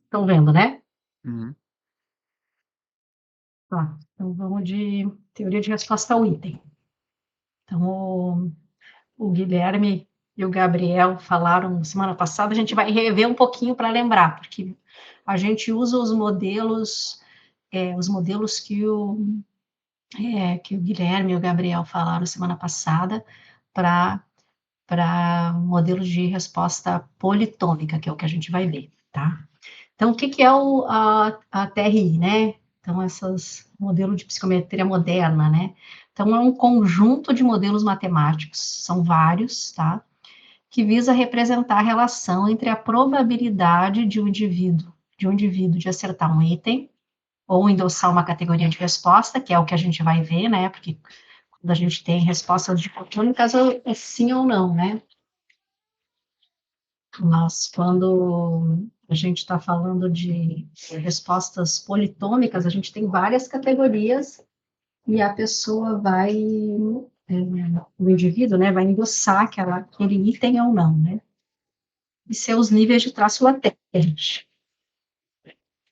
Estão vendo, né? Uhum. Tá, então vamos de teoria de resposta ao item. Então, o Guilherme e o Gabriel falaram semana passada, a gente vai rever um pouquinho para lembrar, porque a gente usa os modelos que o Guilherme e o Gabriel falaram semana passada para modelos de resposta politômica, que é o que a gente vai ver, tá? Então, o que é a TRI, né? Então, esses modelo de psicometria moderna, né? Então, é um conjunto de modelos matemáticos, são vários, tá? Que visa representar a relação entre a probabilidade de um indivíduo de acertar um item, ou endossar uma categoria de resposta, que é o que a gente vai ver, né? Porque quando a gente tem respostas dicotômicas, é sim ou não, né? Mas quando a gente está falando de respostas politômicas, a gente tem várias categorias e a pessoa vai, o indivíduo, né, vai endossar aquele item ou não, né? E seus níveis de traço latente.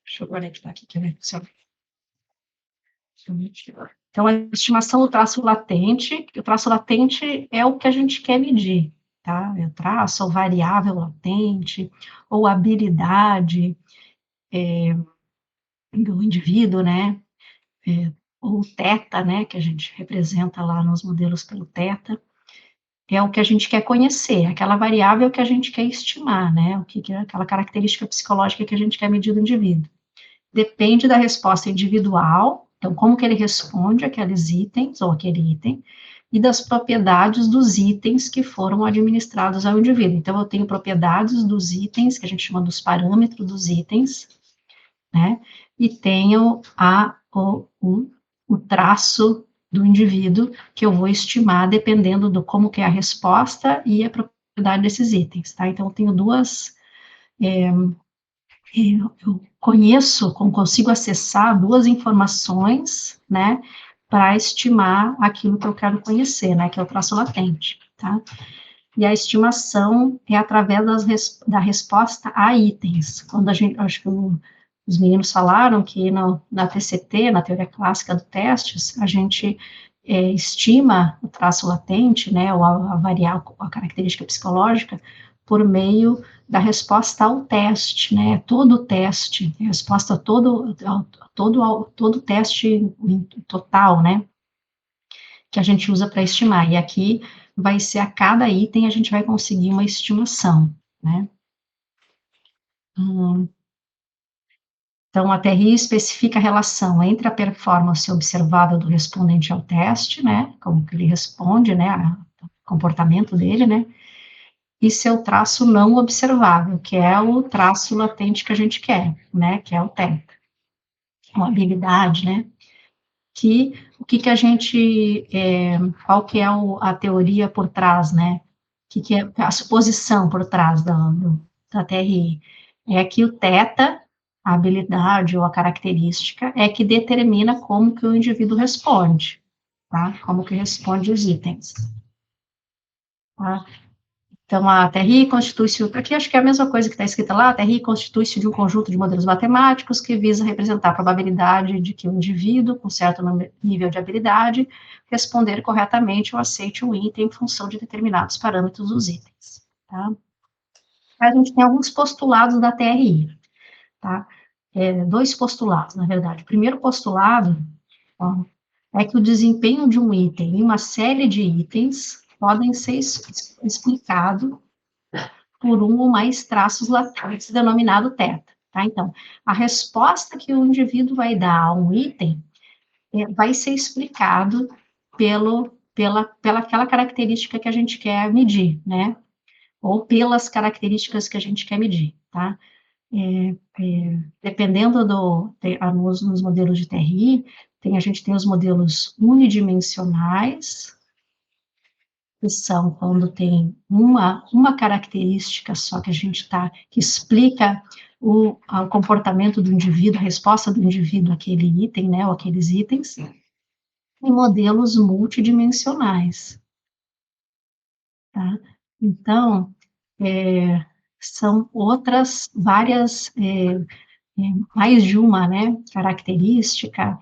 Deixa eu conectar aqui, quer ver? Então, a estimação do traço latente, o traço latente é o que a gente quer medir, tá? É o traço, ou variável latente, ou habilidade, do indivíduo, né? Ou teta, né? Que a gente representa lá nos modelos pelo teta, é o que a gente quer conhecer, aquela variável que a gente quer estimar, né? O que é aquela característica psicológica que a gente quer medir do indivíduo. Depende da resposta individual, então como que ele responde aqueles itens, ou aquele item, e das propriedades dos itens que foram administrados ao indivíduo. Então, eu tenho propriedades dos itens, que a gente chama dos parâmetros dos itens, né? E tenho o traço do indivíduo que eu vou estimar dependendo do como que é a resposta e a propriedade desses itens, tá? Então, eu tenho eu consigo acessar duas informações, né, para estimar aquilo que eu quero conhecer, né, que é o traço latente, tá? E a estimação é através da resposta a itens. Quando acho que os meninos falaram que na TCT, na teoria clássica do testes, a gente estima o traço latente, né, ou a variável, a característica psicológica, por meio da resposta ao teste, né, todo o teste, a resposta a todo teste total, né, que a gente usa para estimar. E aqui vai ser a cada item a gente vai conseguir uma estimação, né? Então, a TRI especifica a relação entre a performance observável do respondente ao teste, né, como que ele responde, né, o comportamento dele, né, e seu traço não observável, que é o traço latente que a gente quer, né, que é o TEP, uma habilidade, né, o que a gente, qual que é a teoria por trás, né, que é a suposição por trás da TRI? É que o teta, a habilidade ou a característica, é que determina como que o indivíduo responde, tá? Como que responde os itens, tá? Então, a TRI constitui-se, aqui acho que é a mesma coisa que está escrita lá, a TRI constitui-se de um conjunto de modelos matemáticos que visa representar a probabilidade de que o indivíduo, com certo nível de habilidade, responder corretamente ou aceite um item em função de determinados parâmetros dos itens, tá? A gente tem alguns postulados da TRI, tá? Dois postulados, na verdade. O primeiro postulado, ó, é que o desempenho de um item em uma série de itens podem ser explicado por um ou mais traços latentes, denominado teta, tá? Então, a resposta que o indivíduo vai dar a um item vai ser explicado pela aquela característica que a gente quer medir, né? Ou pelas características que a gente quer medir, tá? Dependendo nos modelos de TRI, a gente tem os modelos unidimensionais, que são quando tem uma característica só que a gente que explica o comportamento do indivíduo, a resposta do indivíduo àquele item, né, ou aqueles itens, e modelos multidimensionais, tá? Então, são outras várias, mais de uma, né, característica,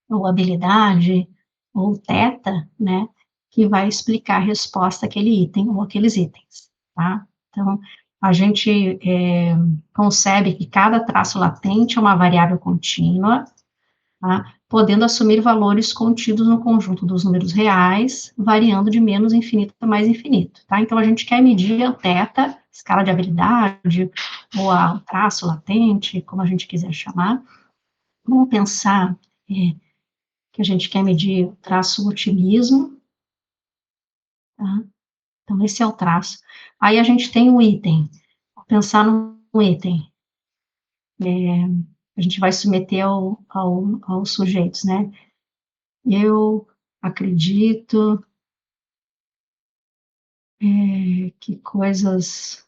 ou habilidade, ou teta, né, que vai explicar a resposta àquele item ou aqueles itens, tá? Então, a gente concebe que cada traço latente é uma variável contínua, tá? Podendo assumir valores contidos no conjunto dos números reais, variando de menos infinito para mais infinito, tá? Então, a gente quer medir o teta, escala de habilidade, ou o traço latente, como a gente quiser chamar. Vamos pensar que a gente quer medir o traço otimismo, tá? Então, esse é o traço. Aí a gente tem o item. Vou pensar no item. A gente vai submeter aos sujeitos, né? Eu acredito que coisas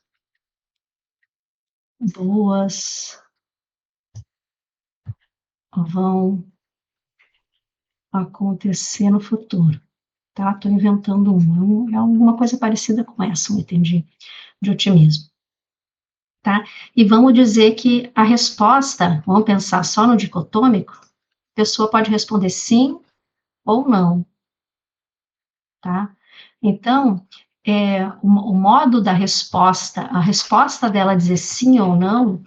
boas vão acontecer no futuro, tá? Estou inventando é alguma coisa parecida com essa, um item de otimismo, tá? E vamos dizer que a resposta, vamos pensar só no dicotômico, a pessoa pode responder sim ou não, tá? Então, o modo da resposta, a resposta dela dizer sim ou não,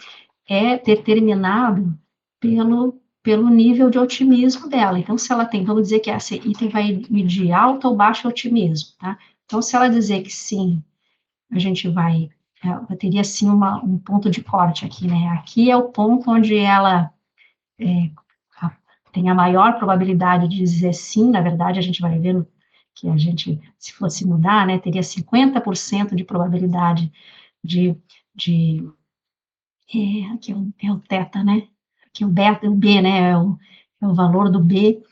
é determinado pelo nível de otimismo dela. Então, se ela tem, vamos dizer que esse item vai medir alto ou baixo otimismo, tá? Então, se ela dizer que sim, a gente teria sim um ponto de corte aqui, né? Aqui é o ponto onde ela tem a maior probabilidade de dizer sim, na verdade, a gente vai ver que a gente, se fosse mudar, né, teria 50% de probabilidade de aqui é o teta, né, aqui é o beta, o B, né, é o valor do B,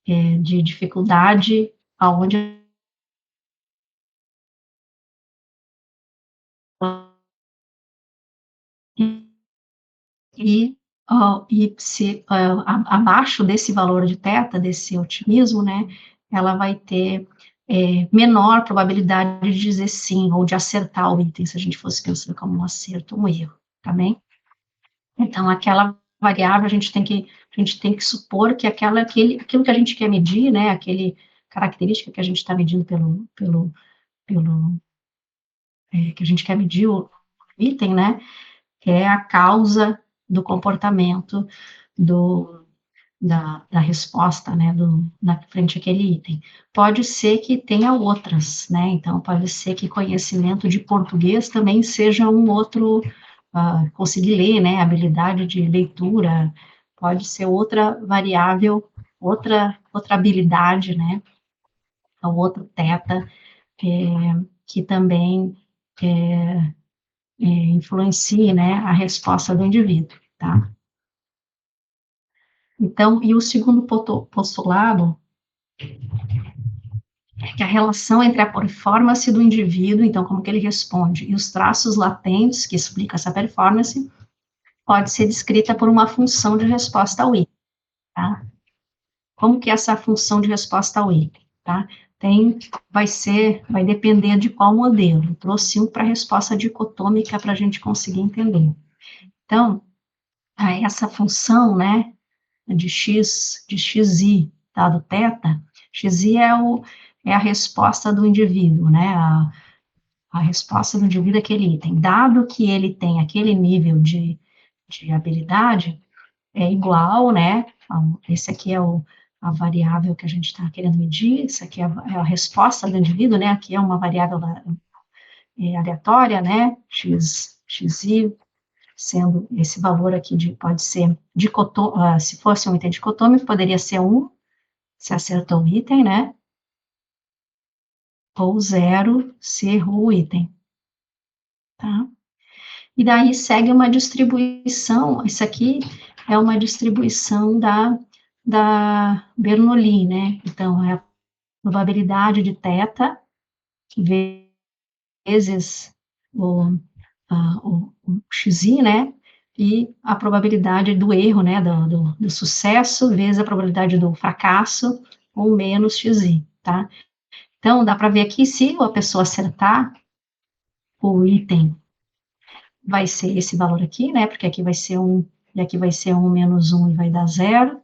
de dificuldade, aonde e, e se abaixo desse valor de teta, desse otimismo, né, ela vai ter menor probabilidade de dizer sim, ou de acertar o item, se a gente fosse pensando como um acerto ou um erro, tá bem? Então, aquela variável, a gente tem que supor que aquilo que a gente quer medir, né, aquele característica que a gente está medindo pelo que a gente quer medir o item, né, é a causa do comportamento do, da resposta, né, na frente àquele item. Pode ser que tenha outras, né, então pode ser que conhecimento de português também seja um outro, conseguir ler, né, habilidade de leitura, pode ser outra variável, outra habilidade, né, ou outro teta, que também influencie, né, a resposta do indivíduo, tá? Então, e o segundo postulado é que a relação entre a performance do indivíduo, então, como que ele responde, e os traços latentes que explicam essa performance, pode ser descrita por uma função de resposta ao item, tá? Como que é essa função de resposta ao item, tá? Vai depender de qual modelo. Eu trouxe um para resposta dicotômica para a gente conseguir entender. Então, essa função, né, de xi, dado θ, xi é a resposta do indivíduo, né, a resposta do indivíduo àquele item. Dado que ele tem aquele nível de habilidade, é igual, né, esse aqui é a variável que a gente está querendo medir, isso aqui é a resposta do indivíduo, né, aqui é uma variável aleatória, né, xi, sendo esse valor aqui pode ser se fosse um item dicotômico, poderia ser 1, se acertou o item, né? Ou 0, se errou o item, tá? E daí segue uma distribuição, isso aqui é uma distribuição da Bernoulli, né? Então, é a probabilidade de θ vezes o xi, né, e a probabilidade do erro, né, do sucesso, vezes a probabilidade do fracasso, ou menos xi, tá? Então, dá para ver aqui, se a pessoa acertar, o item vai ser esse valor aqui, né, porque aqui vai ser 1, e aqui vai ser 1 menos 1 e vai dar 0,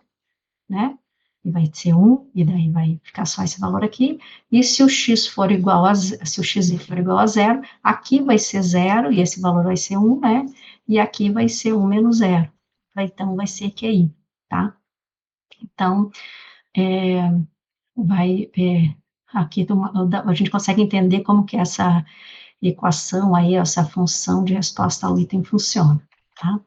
né, e vai ser 1, e daí vai ficar só esse valor aqui, e se o x for igual a, se o xi for igual a 0, aqui vai ser 0, e esse valor vai ser 1, né, e aqui vai ser 1 menos 0, então vai ser QI, tá? Então, aqui a gente consegue entender como que essa equação aí, essa função de resposta ao item funciona, tá?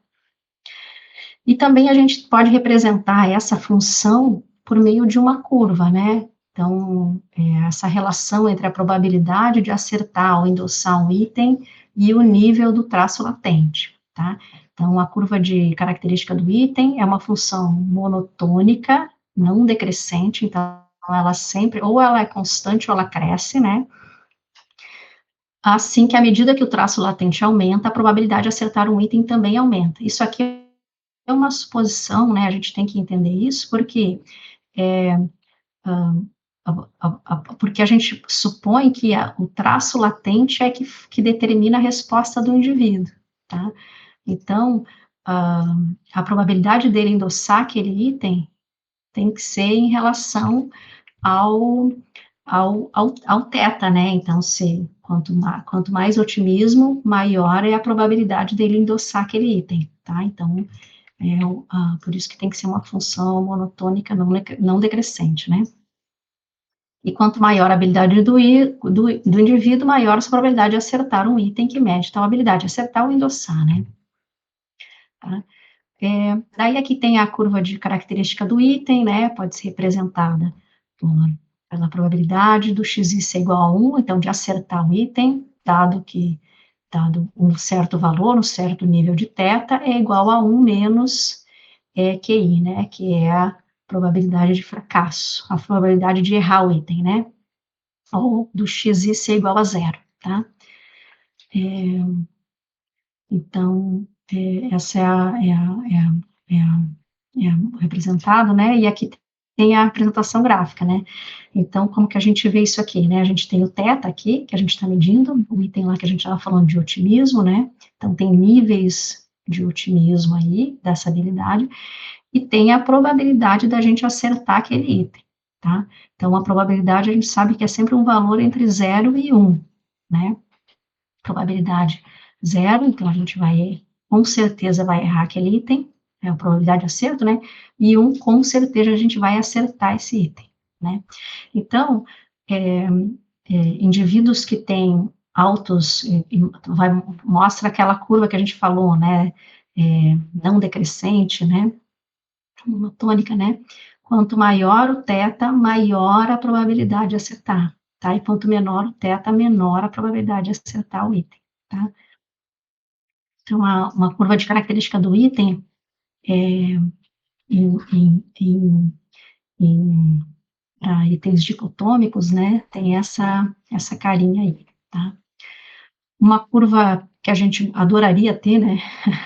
E também a gente pode representar essa função por meio de uma curva, né? Então, essa relação entre a probabilidade de acertar ou endossar um item e o nível do traço latente, tá? Então, a curva de característica do item é uma função monotônica, não decrescente, então ela sempre, ou ela é constante ou ela cresce, né? Assim que à medida que o traço latente aumenta, a probabilidade de acertar um item também aumenta. Isso aqui é uma suposição, né, a gente tem que entender isso, porque porque a gente supõe que o traço latente é que determina a resposta do indivíduo, tá? Então, a probabilidade dele endossar aquele item tem que ser em relação ao, ao θ, né? Então, quanto mais otimismo, maior é a probabilidade dele endossar aquele item, tá? Então, por isso que tem que ser uma função monotônica não decrescente, né? E quanto maior a habilidade do indivíduo, maior a sua probabilidade de acertar um item que mede tal habilidade, acertar ou endossar, né? Tá? Daí aqui tem a curva de característica do item, né? Pode ser representada pela probabilidade do xi ser igual a 1, então de acertar o item, dado um certo valor, um certo nível de θ, é igual a 1 menos QI, né, que é a probabilidade de fracasso, a probabilidade de errar o item, né, ou do xi ser igual a 0, tá? Então, essa é o representado, né, e aqui tem a apresentação gráfica, né, então, como que a gente vê isso aqui, né, a gente tem o θ aqui, que a gente está medindo, o item lá que a gente estava falando de otimismo, né, então tem níveis de otimismo aí, dessa habilidade, e tem a probabilidade da gente acertar aquele item, tá? Então, a probabilidade a gente sabe que é sempre um valor entre 0 e 1, né? Probabilidade 0, então a gente vai, com certeza vai errar aquele item, é a probabilidade de acerto, né? E 1, com certeza a gente vai acertar esse item, né? Então, indivíduos que têm altos, mostra aquela curva que a gente falou, né? Não decrescente, né? Uma tônica, né? Quanto maior o θ, maior a probabilidade de acertar, tá? E quanto menor o θ, menor a probabilidade de acertar o item, tá? Então, uma curva de característica do item, em itens dicotômicos, né, tem essa carinha aí, tá? Uma curva que a gente adoraria ter, né,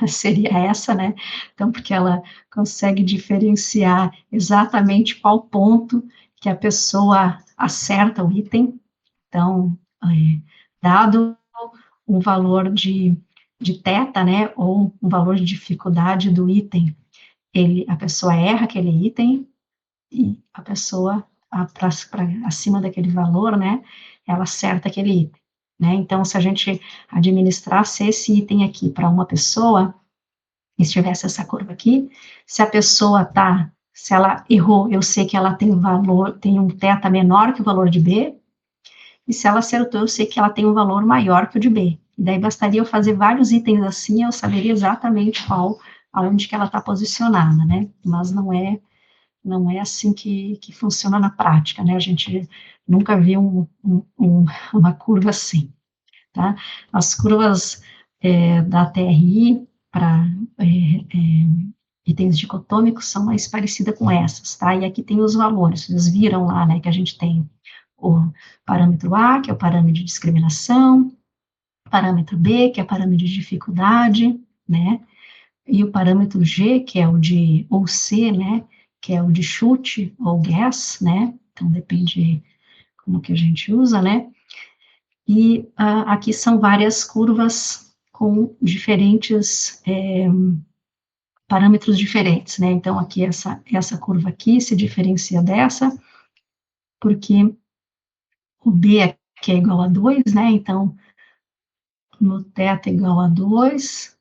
seria essa, né, então, porque ela consegue diferenciar exatamente qual ponto que a pessoa acerta o item, então, dado um valor de θ, né, ou um valor de dificuldade do item, a pessoa erra aquele item, e a pessoa, acima daquele valor, né, ela acerta aquele item, né, então, se a gente administrasse esse item aqui para uma pessoa, e se tivesse essa curva aqui, se a pessoa se ela errou, eu sei que ela tem um θ menor que o valor de B, e se ela acertou, eu sei que ela tem um valor maior que o de B, e daí bastaria eu fazer vários itens assim, eu saberia exatamente aonde que ela está posicionada, né, mas não é assim que funciona na prática, né? A gente nunca viu uma curva assim, tá? As curvas da TRI para itens dicotômicos são mais parecidas com essas, tá? E aqui tem os valores, vocês viram lá, né, que a gente tem o parâmetro A, que é o parâmetro de discriminação, parâmetro B, que é o parâmetro de dificuldade, né? E o parâmetro G, que é ou C, né, que é o de chute ou guess, né, então depende como que a gente usa, né, e aqui são várias curvas com diferentes parâmetros diferentes, né? Então, aqui, essa curva aqui se diferencia dessa, porque o B aqui é igual a 2, né? Então, no θ igual a 2,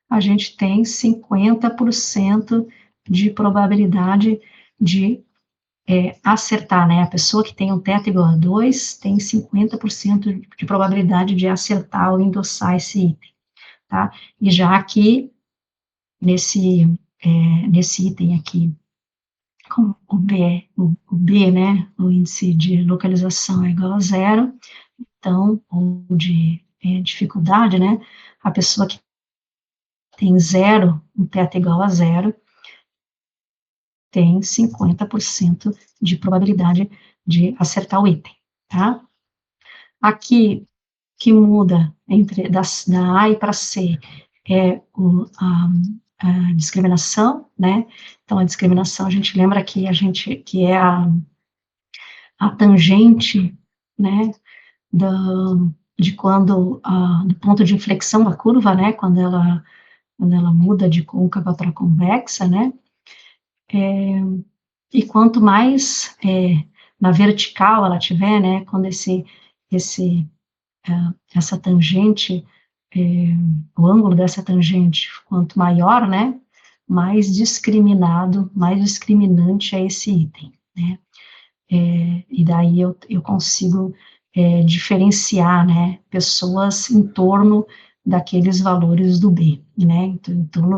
a gente tem 50% de probabilidade de acertar, né? A pessoa que tem um θ igual a 2 tem 50% de probabilidade de acertar ou endossar esse item, tá? E já aqui, nesse item aqui, com o B, né, o índice de localização é igual a 0, então, ou de dificuldade, né, a pessoa que tem 0, um θ igual a 0, tem 50% de probabilidade de acertar o item, tá? Aqui, que muda da A e para C é a discriminação, né? Então, a discriminação, a gente lembra que que é a tangente, né, de quando, do ponto de inflexão da curva, né, quando ela muda de côncava para convexa, né, e quanto mais na vertical ela tiver, né, quando essa tangente, o ângulo dessa tangente, quanto maior, né, mais discriminante é esse item, né, e daí eu consigo diferenciar, né, pessoas em torno daqueles valores do B, né, então, em torno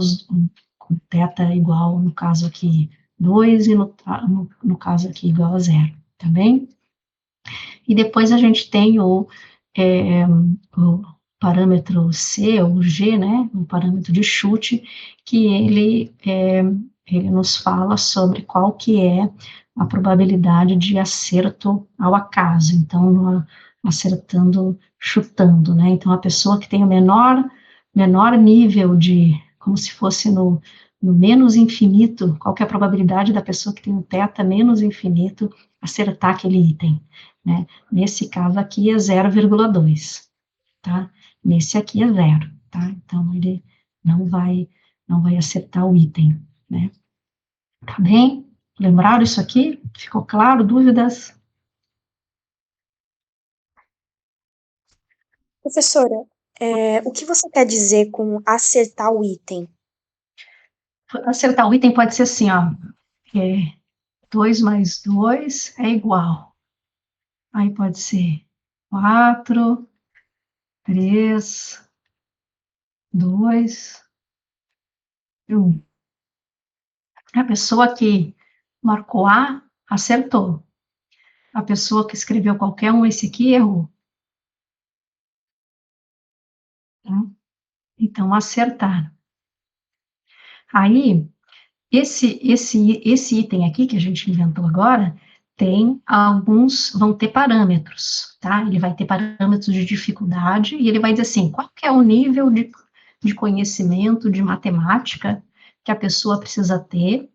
com θ igual, no caso aqui, 2, e no caso aqui, igual a 0, tá bem? E depois a gente tem o parâmetro C, ou G, né, o parâmetro de chute, que ele nos fala sobre qual que é a probabilidade de acerto ao acaso, então, acertando, chutando, né, então a pessoa que tem o menor nível de, como se fosse no menos infinito, qual que é a probabilidade da pessoa que tem um θ menos infinito acertar aquele item, né, nesse caso aqui é 0,2, tá, nesse aqui é 0, tá, então ele não vai acertar o item, né, tá bem? Lembraram isso aqui? Ficou claro? Dúvidas? Professora, o que você quer dizer com acertar o item? Acertar o item pode ser assim, ó, 2 mais 2 é igual, aí pode ser 4, 3, 2, 1. A pessoa que marcou A, acertou. A pessoa que escreveu qualquer um esse aqui, errou. Tá? Então, acertar. Aí, esse item aqui que a gente inventou agora, vão ter parâmetros, tá? Ele vai ter parâmetros de dificuldade, e ele vai dizer assim, qual que é o nível de conhecimento de matemática que a pessoa precisa ter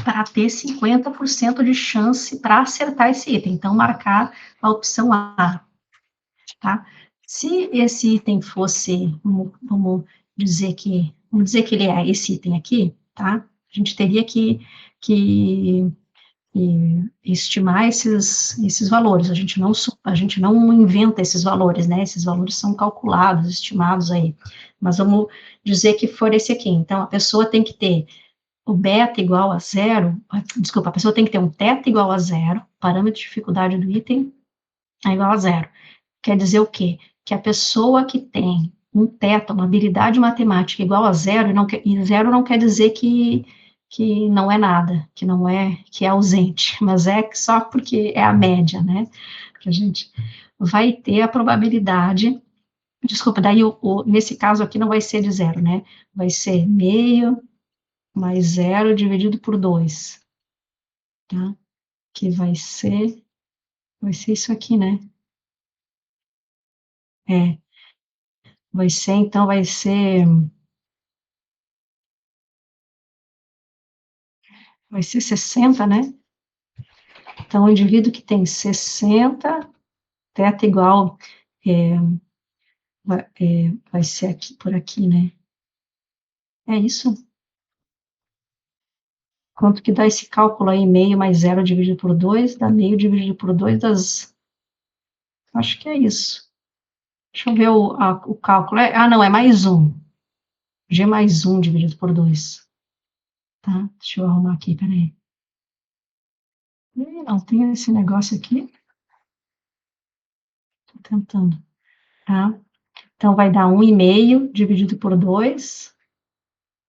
para ter 50% de chance para acertar esse item. Então, marcar a opção A, tá? Se esse item fosse, vamos dizer que ele é esse item aqui, tá? A gente teria que estimar esses valores, a gente não inventa esses valores, né? Esses valores são calculados, estimados aí. Mas vamos dizer que for esse aqui. Então, a pessoa tem que ter o beta igual a 0, desculpa, a pessoa tem que ter um θ igual a 0, parâmetro de dificuldade do item é igual a 0. Quer dizer o quê? Que a pessoa que tem um θ, uma habilidade matemática igual a 0, e 0 não quer dizer que não é nada, que é ausente, mas é só porque é a média, né? Que a gente vai ter a probabilidade, desculpa, daí nesse caso aqui não vai ser de 0, né? Vai ser meio mais 0 dividido por 2, tá? Que vai ser isso aqui, né? É, então, vai ser 60, né? Então, o indivíduo que tem 60, θ igual vai ser aqui, por aqui, né? É isso? Quanto que dá esse cálculo aí? Meio mais 0 dividido por 2, dá meio dividido por 2 das... Acho que é isso. Deixa eu ver o cálculo. Não, é mais 1. G mais 1 dividido por 2. Tá? Deixa eu arrumar aqui, peraí. Não, tem esse negócio aqui. Tô tentando. Tá? Então, vai dar 1,5 dividido por 2.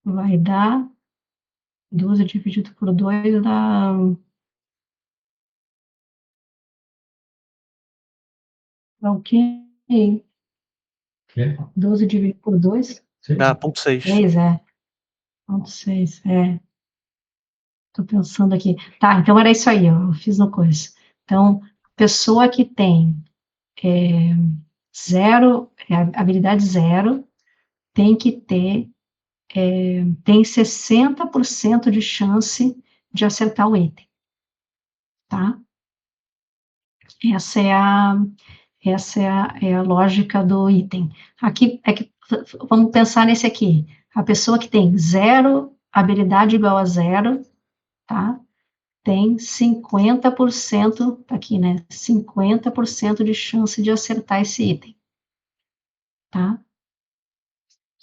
Vai dar 12 dividido por 2 dá... Dá o quê? 12 dividido por 2? Dá 0,6. 6, 0,6, Tô pensando aqui. Tá, então era isso aí, ó, eu fiz no coisa. Então, pessoa que tem habilidade 0, tem que ter, tem 60% de chance de acertar o item, tá? Essa é a lógica do item. Aqui, vamos pensar nesse aqui. A pessoa que tem 0, habilidade igual a 0, tá? Tem 50%, tá aqui, né? 50% de chance de acertar esse item, tá?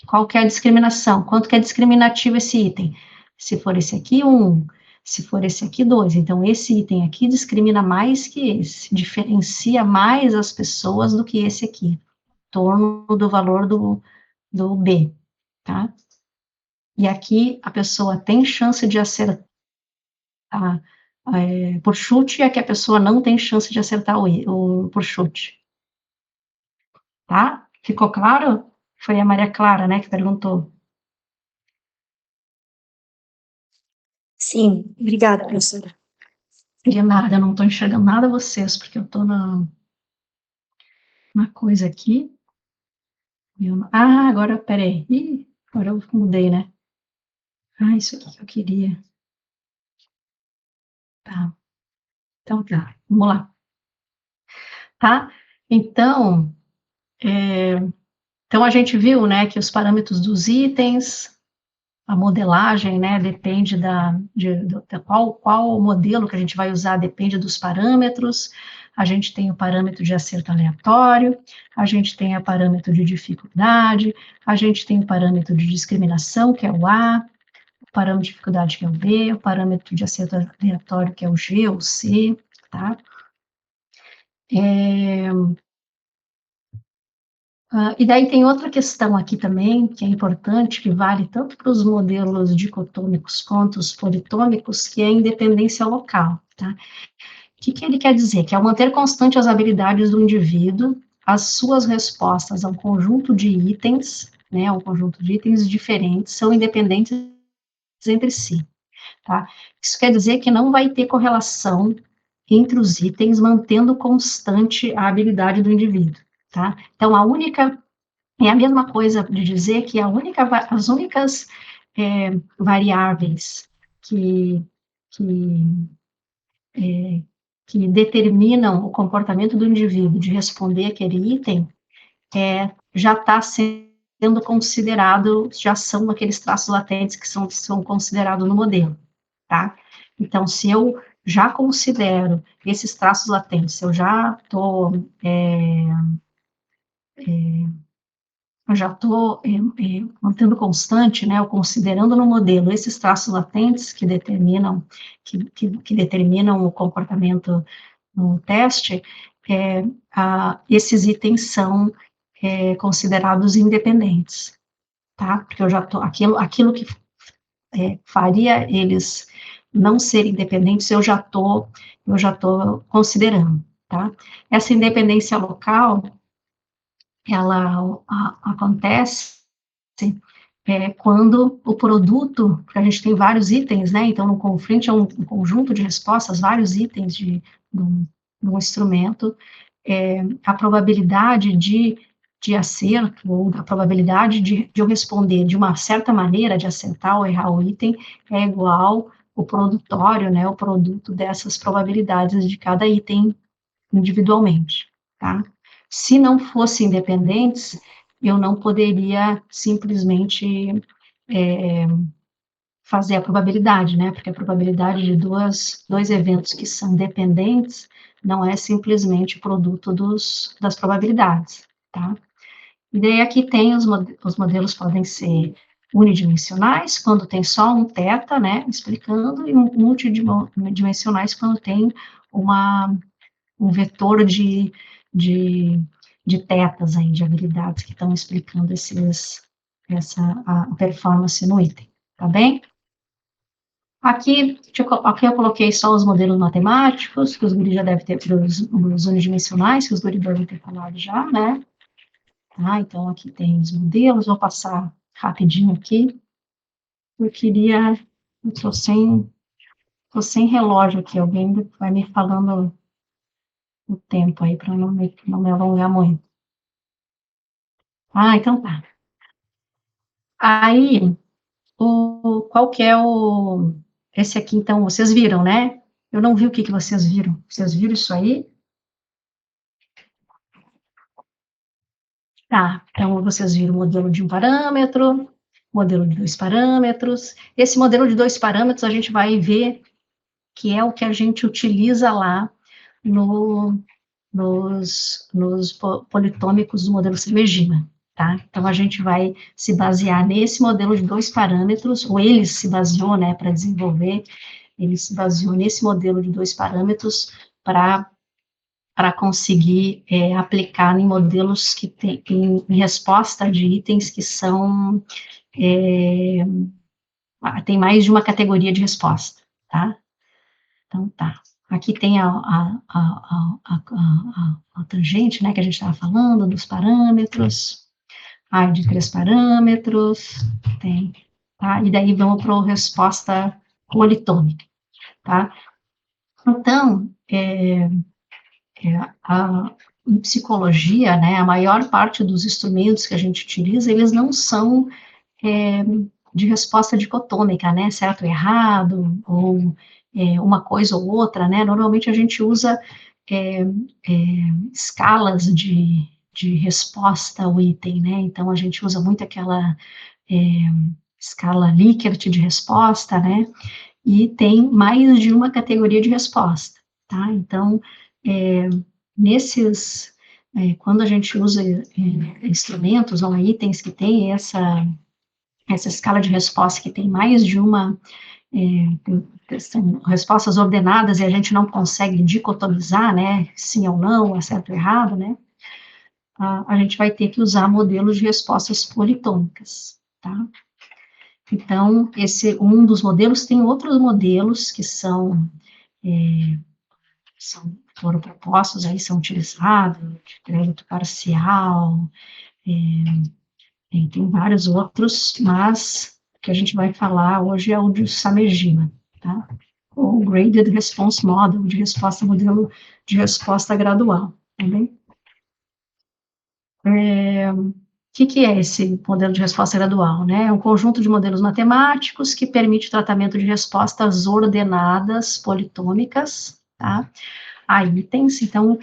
Qual que é a discriminação? Quanto que é discriminativo esse item? Se for esse aqui, 1. Se for esse aqui, 2. Então, esse item aqui discrimina mais que esse, diferencia mais as pessoas do que esse aqui, em torno do valor do B, tá? E aqui, a pessoa tem chance de acertar por chute, é que a pessoa não tem chance de acertar por chute. Tá? Ficou claro? Foi a Maria Clara, né, que perguntou. Sim, obrigada, professora. De nada, eu não estou enxergando nada vocês, porque eu estou na coisa aqui. Agora, peraí. Agora eu mudei, né? Isso aqui que eu queria. Tá. Então tá, vamos lá. Tá? Então, a gente viu, né, que os parâmetros dos itens, a modelagem, né, depende qual modelo que a gente vai usar, depende dos parâmetros. A gente tem o parâmetro de acerto aleatório, a gente tem o parâmetro de dificuldade, a gente tem o parâmetro de discriminação, que é o A, o parâmetro de dificuldade, que é o B, o parâmetro de acerto aleatório, que é o G ou C, tá? E daí tem outra questão aqui também, que é importante, que vale tanto para os modelos dicotômicos quanto os politômicos, que é a independência local, tá? O que ele quer dizer? Que ao manter constante as habilidades do indivíduo, as suas respostas a um conjunto de itens, né, um conjunto de itens diferentes, são independentes entre si, tá? Isso quer dizer que não vai ter correlação entre os itens, mantendo constante a habilidade do indivíduo, tá? Então, é a mesma coisa de dizer que as únicas variáveis que determinam o comportamento do indivíduo de responder aquele item já está sendo considerado, já são aqueles traços latentes que são considerados no modelo, tá? Então, se eu já considero esses traços latentes, se eu já estou mantendo constante, né, ou considerando no modelo esses traços latentes que determinam o comportamento no teste, esses itens são considerados independentes, tá? Porque eu já estou, aquilo que faria eles não serem independentes, eu já estou considerando, tá? Essa independência local, ela acontece quando o produto, porque a gente tem vários itens, né, então no conflito é um conjunto de respostas, vários itens de um instrumento, a probabilidade de acerto, ou a probabilidade de eu responder de uma certa maneira, de acertar ou errar o item, é igual o produtório, né, o produto dessas probabilidades de cada item individualmente, tá? Se não fossem dependentes, eu não poderia simplesmente fazer a probabilidade, né? Porque a probabilidade de dois eventos que são dependentes não é simplesmente produto das probabilidades, tá? E daí aqui tem os modelos podem ser unidimensionais, quando tem só um θ, né, explicando, e multidimensionais quando tem um vetor de, de tetas aí, de habilidades que estão explicando a performance no item, tá bem? Aqui eu coloquei só os modelos matemáticos, que os guris já devem ter, os unidimensionais, que os guris devem ter falado já, né? Tá, então aqui tem os modelos, vou passar rapidinho aqui. Eu queria, eu tô sem relógio aqui, alguém vai me falando o tempo aí, para não me alongar muito. Ah, então tá. Aí, qual que é esse aqui, então, vocês viram, né? Eu não vi o que que vocês viram. Vocês viram isso aí? Tá, então vocês viram o modelo de um parâmetro, modelo de dois parâmetros. Esse modelo de dois parâmetros a gente vai ver que é o que a gente utiliza lá no, nos politômicos do modelo Cervejina, tá? Então, a gente vai se basear nesse modelo de dois parâmetros, ou ele se baseou, né, para desenvolver, ele se baseou nesse modelo de dois parâmetros para conseguir aplicar em modelos que em resposta de itens que são, tem mais de uma categoria de resposta, tá? Então, tá. Aqui tem a tangente, né, que a gente estava falando, dos parâmetros, a de três parâmetros, tem, tá? E daí vamos para a resposta politômica, tá? Então, em psicologia, né, a maior parte dos instrumentos que a gente utiliza, eles não são de resposta dicotômica, né, certo ou errado, ou uma coisa ou outra, né, normalmente a gente usa é, é, escalas de resposta ao item, né, então a gente usa muito aquela escala Likert de resposta, né, e tem mais de uma categoria de resposta, tá, então, quando a gente usa instrumentos ou itens que têm essa escala de resposta que tem mais de uma, são respostas ordenadas e a gente não consegue dicotomizar, né, sim ou não, é certo ou errado, né, a gente vai ter que usar modelos de respostas politômicas, tá? Então, um dos modelos, tem outros modelos que foram propostos, aí são utilizados, de crédito parcial, tem vários outros, mas o que a gente vai falar hoje é o de Samejima, tá? Ou Graded Response Model, modelo de resposta gradual, tá bem? O que é esse modelo de resposta gradual, né? É um conjunto de modelos matemáticos que permite o tratamento de respostas ordenadas, politômicas, tá? A itens, então,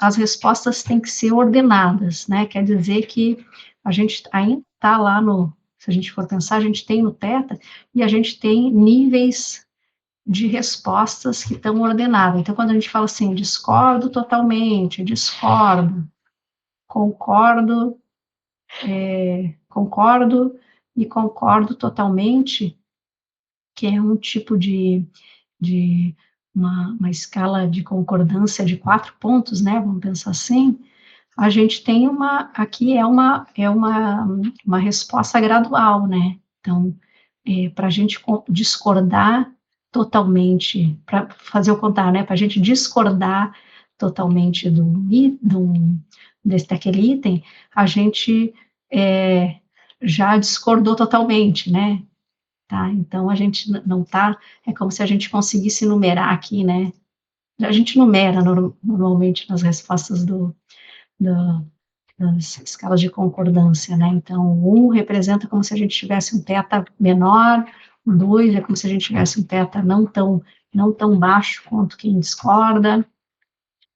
as respostas têm que ser ordenadas, né? Quer dizer que a gente ainda está lá se a gente for pensar, a gente tem no θ, e a gente tem níveis de respostas que estão ordenadas. Então, quando a gente fala assim, discordo totalmente, discordo, concordo, concordo e concordo totalmente, que é um tipo de uma escala de concordância de 4 pontos, né, vamos pensar assim, a gente tem aqui uma resposta gradual, né, então, para a gente discordar totalmente, para fazer o contrário, né, para a gente discordar totalmente daquele item, a gente já discordou totalmente, né, tá? Então, a gente não tá, é como se a gente conseguisse numerar aqui, né? A gente numera normalmente nas respostas das escalas de concordância, né? Então, 1 representa como se a gente tivesse um θ menor, o 2 é como se a gente tivesse um θ não tão baixo quanto quem discorda,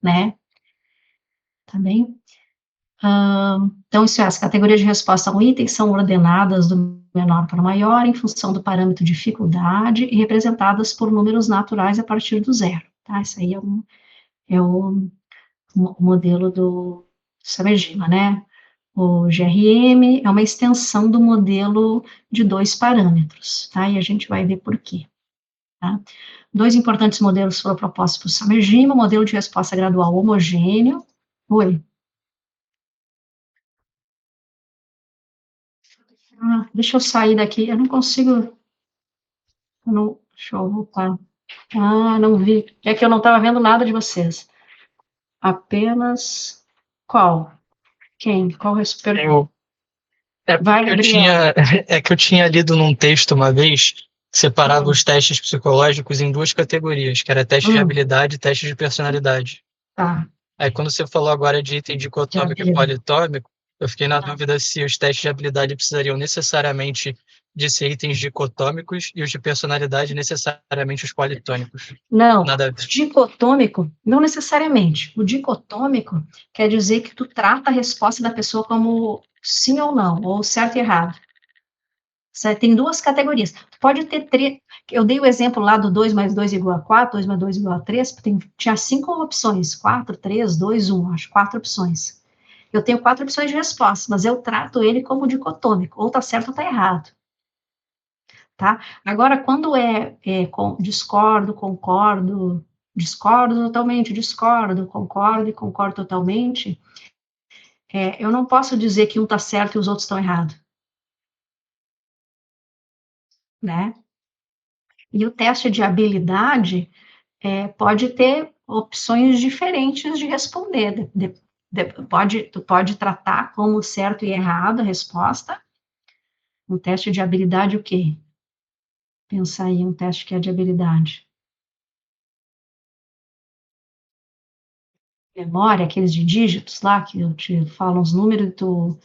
né? Tá bem? Então, isso é, as categorias de resposta a um item são ordenadas do menor para o maior em função do parâmetro dificuldade e representadas por números naturais a partir do zero, tá? Isso aí é o modelo do Samejima, né? O GRM é uma extensão do modelo de 2 parâmetros, tá? E a gente vai ver por quê, tá? 2 importantes modelos foram propostos por Samejima, o modelo de resposta gradual homogêneo. Oi. Deixa eu sair daqui, eu não consigo, deixa eu voltar. Não vi, é que eu não estava vendo nada de vocês. Apenas, qual? Quem? Qual respeito? Vai, Gabriel. É que eu tinha lido num texto uma vez que separava os testes psicológicos em 2 categorias, que era teste de habilidade e teste de personalidade. Tá. Aí quando você falou agora de item dicotômico e politômico, eu fiquei na dúvida se os testes de habilidade precisariam necessariamente de ser itens dicotômicos e os de personalidade necessariamente os politômicos. Não, Nada a ver. dicotômico, não necessariamente. O dicotômico quer dizer que tu trata a resposta da pessoa como sim ou não, ou certo e errado. Tem 2 categorias. Pode ter 3. Eu dei o exemplo lá do 2 mais 2 igual a 4, 2 mais 2 igual a 3, tinha 5 opções, 4, 3, 2, 1, acho 4 opções. Eu tenho 4 opções de resposta, mas eu trato ele como dicotômico, ou está certo ou está errado. Tá? Agora, quando discordo, concordo, discordo totalmente, discordo, concordo e concordo totalmente, eu não posso dizer que um está certo e os outros estão errados. Né? E o teste de habilidade pode ter opções diferentes de responder. Tu pode tratar como certo e errado a resposta. Um teste de habilidade, o quê? Pensa aí, um teste que é de habilidade. Memória, aqueles de dígitos lá, que eu te falo os números e tu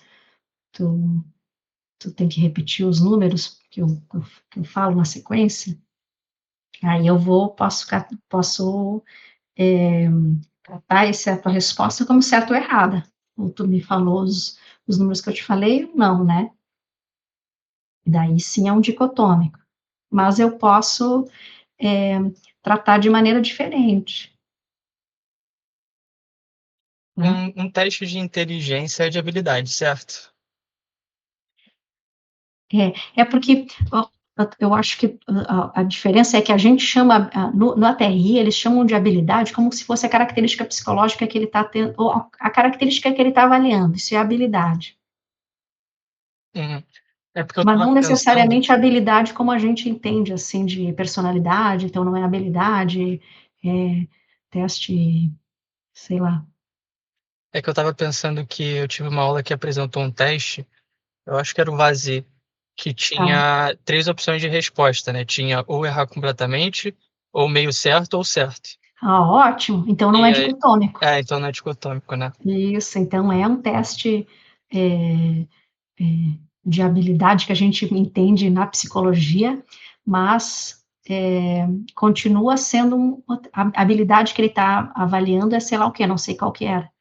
tem que repetir os números que eu falo na sequência. Aí eu posso tratar essa tua resposta como certa ou errada. Ou tu me falou os números que eu te falei, não, né? Daí sim é um dicotômico. Mas eu posso tratar de maneira diferente. Um teste de inteligência é de habilidade, certo? Porque eu acho que a diferença é que a gente chama, no ATRI, eles chamam de habilidade como se fosse a característica psicológica que ele está tendo, ou a característica que ele está avaliando, isso é habilidade. Mas não necessariamente a habilidade como a gente entende, assim, de personalidade, então não é habilidade, teste, sei lá. É que eu estava pensando que eu tive uma aula que apresentou um teste, eu acho que era o VASI, que tinha 3 opções de resposta, né? Tinha ou errar completamente, ou meio certo ou certo. Ótimo, então não é dicotômico. Então não é dicotômico, né? Isso, então é um teste de habilidade que a gente entende na psicologia, mas continua sendo a habilidade que ele está avaliando sei lá o que, não sei qual que era.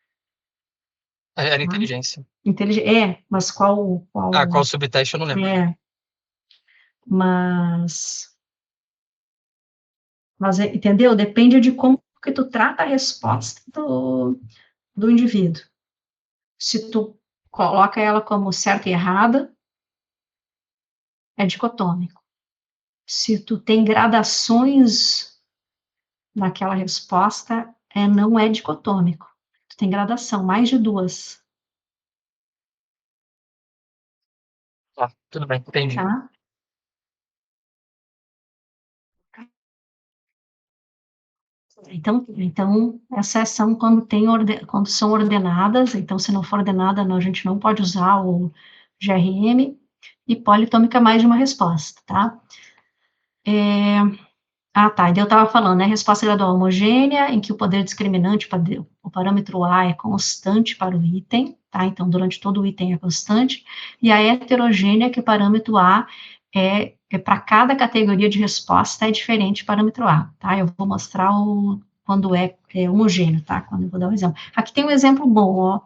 Era inteligência. Mas qual... Qual subteste eu não lembro. Mas entendeu? Depende de como que tu trata a resposta do indivíduo. Se tu coloca ela como certa e errada, é dicotômico. Se tu tem gradações naquela resposta, não é dicotômico. Tu tem gradação, mais de 2. Tudo bem, entendi. Tá? Então, essas são quando são ordenadas, então se não for ordenada, a gente não pode usar o GRM, e politômica mais de uma resposta, tá? Tá, então eu estava falando, né, resposta gradual homogênea, em que o poder discriminante, o parâmetro A é constante para o item, tá, então durante todo o item é constante, e a heterogênea, que o parâmetro A é para cada categoria de resposta é diferente do parâmetro A, tá, eu vou mostrar quando é homogêneo, tá, quando eu vou dar um exemplo. Aqui tem um exemplo bom, ó,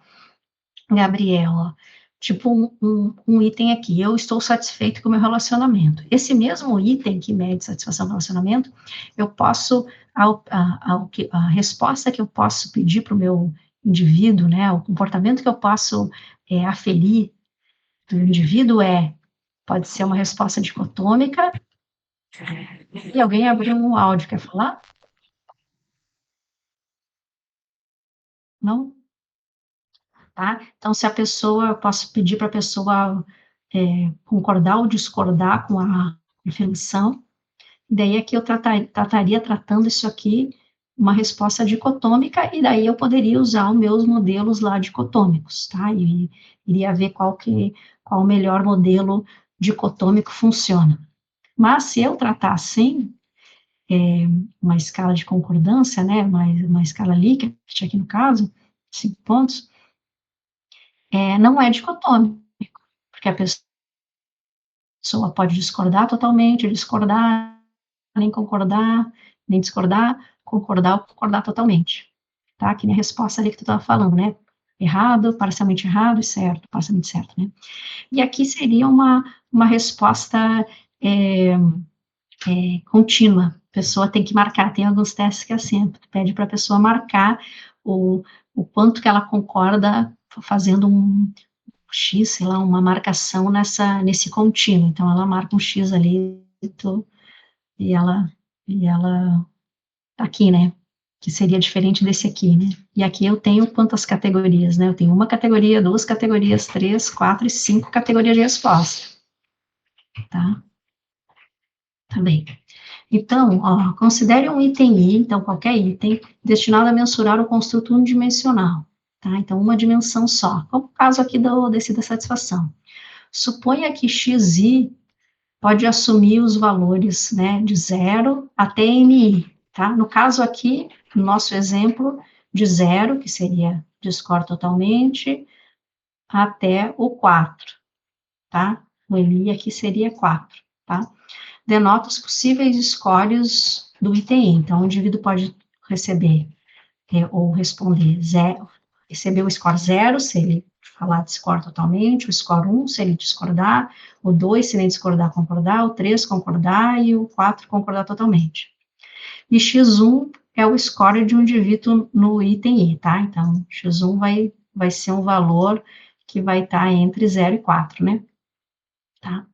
Gabriel, ó, tipo um item aqui, eu estou satisfeito com o meu relacionamento. Esse mesmo item que mede satisfação do relacionamento, eu posso, a resposta que eu posso pedir para o meu indivíduo, né, o comportamento que eu posso aferir do indivíduo pode ser uma resposta dicotômica. E alguém abriu um áudio, quer falar? Não? Tá? Então, se a pessoa, eu posso pedir para a pessoa concordar ou discordar com a definição, daí aqui eu trataria tratando isso aqui uma resposta dicotômica, e daí eu poderia usar os meus modelos lá dicotômicos, tá? E iria ver qual o melhor modelo dicotômico funciona. Mas se eu tratar assim, uma escala de concordância, né, uma escala Likert aqui no caso, 5 pontos, não é dicotômico, porque a pessoa pode discordar totalmente, discordar, nem concordar, nem discordar, concordar ou concordar totalmente, tá? Que nem a resposta ali que tu estava falando, né? Errado, parcialmente errado e certo, parcialmente certo, né? E aqui seria uma resposta contínua. A pessoa tem que marcar, tem alguns testes que é assim, pede para a pessoa marcar o quanto que ela concorda fazendo um X, sei lá, uma marcação nesse contínuo. Então, ela marca um X ali e ela tá aqui, né? Que seria diferente desse aqui, né? E aqui eu tenho quantas categorias, né? Eu tenho uma categoria, duas categorias, 3, 4 e 5 categorias de resposta, tá? Tá bem. Então, ó, considere um item I, então qualquer item, destinado a mensurar o construto unidimensional, tá? Então, uma dimensão só, como o caso aqui desse da satisfação. Suponha que xi pode assumir os valores, né, de 0 até mi, tá? No caso aqui, no nosso exemplo, de 0, que seria discorda totalmente, até o 4, tá? O mi aqui seria 4, tá? Denota os possíveis scores do item I. Então, o indivíduo pode receber ou responder 0, receber o score 0, se ele falar discorda totalmente, o score 1, se ele discordar, o 2, se ele discordar, concordar, o 3, concordar, e o 4, concordar totalmente. E x1 é o score de um indivíduo no item I, tá? Então, x1 vai ser um valor que vai estar entre 0 e 4, né? Tá?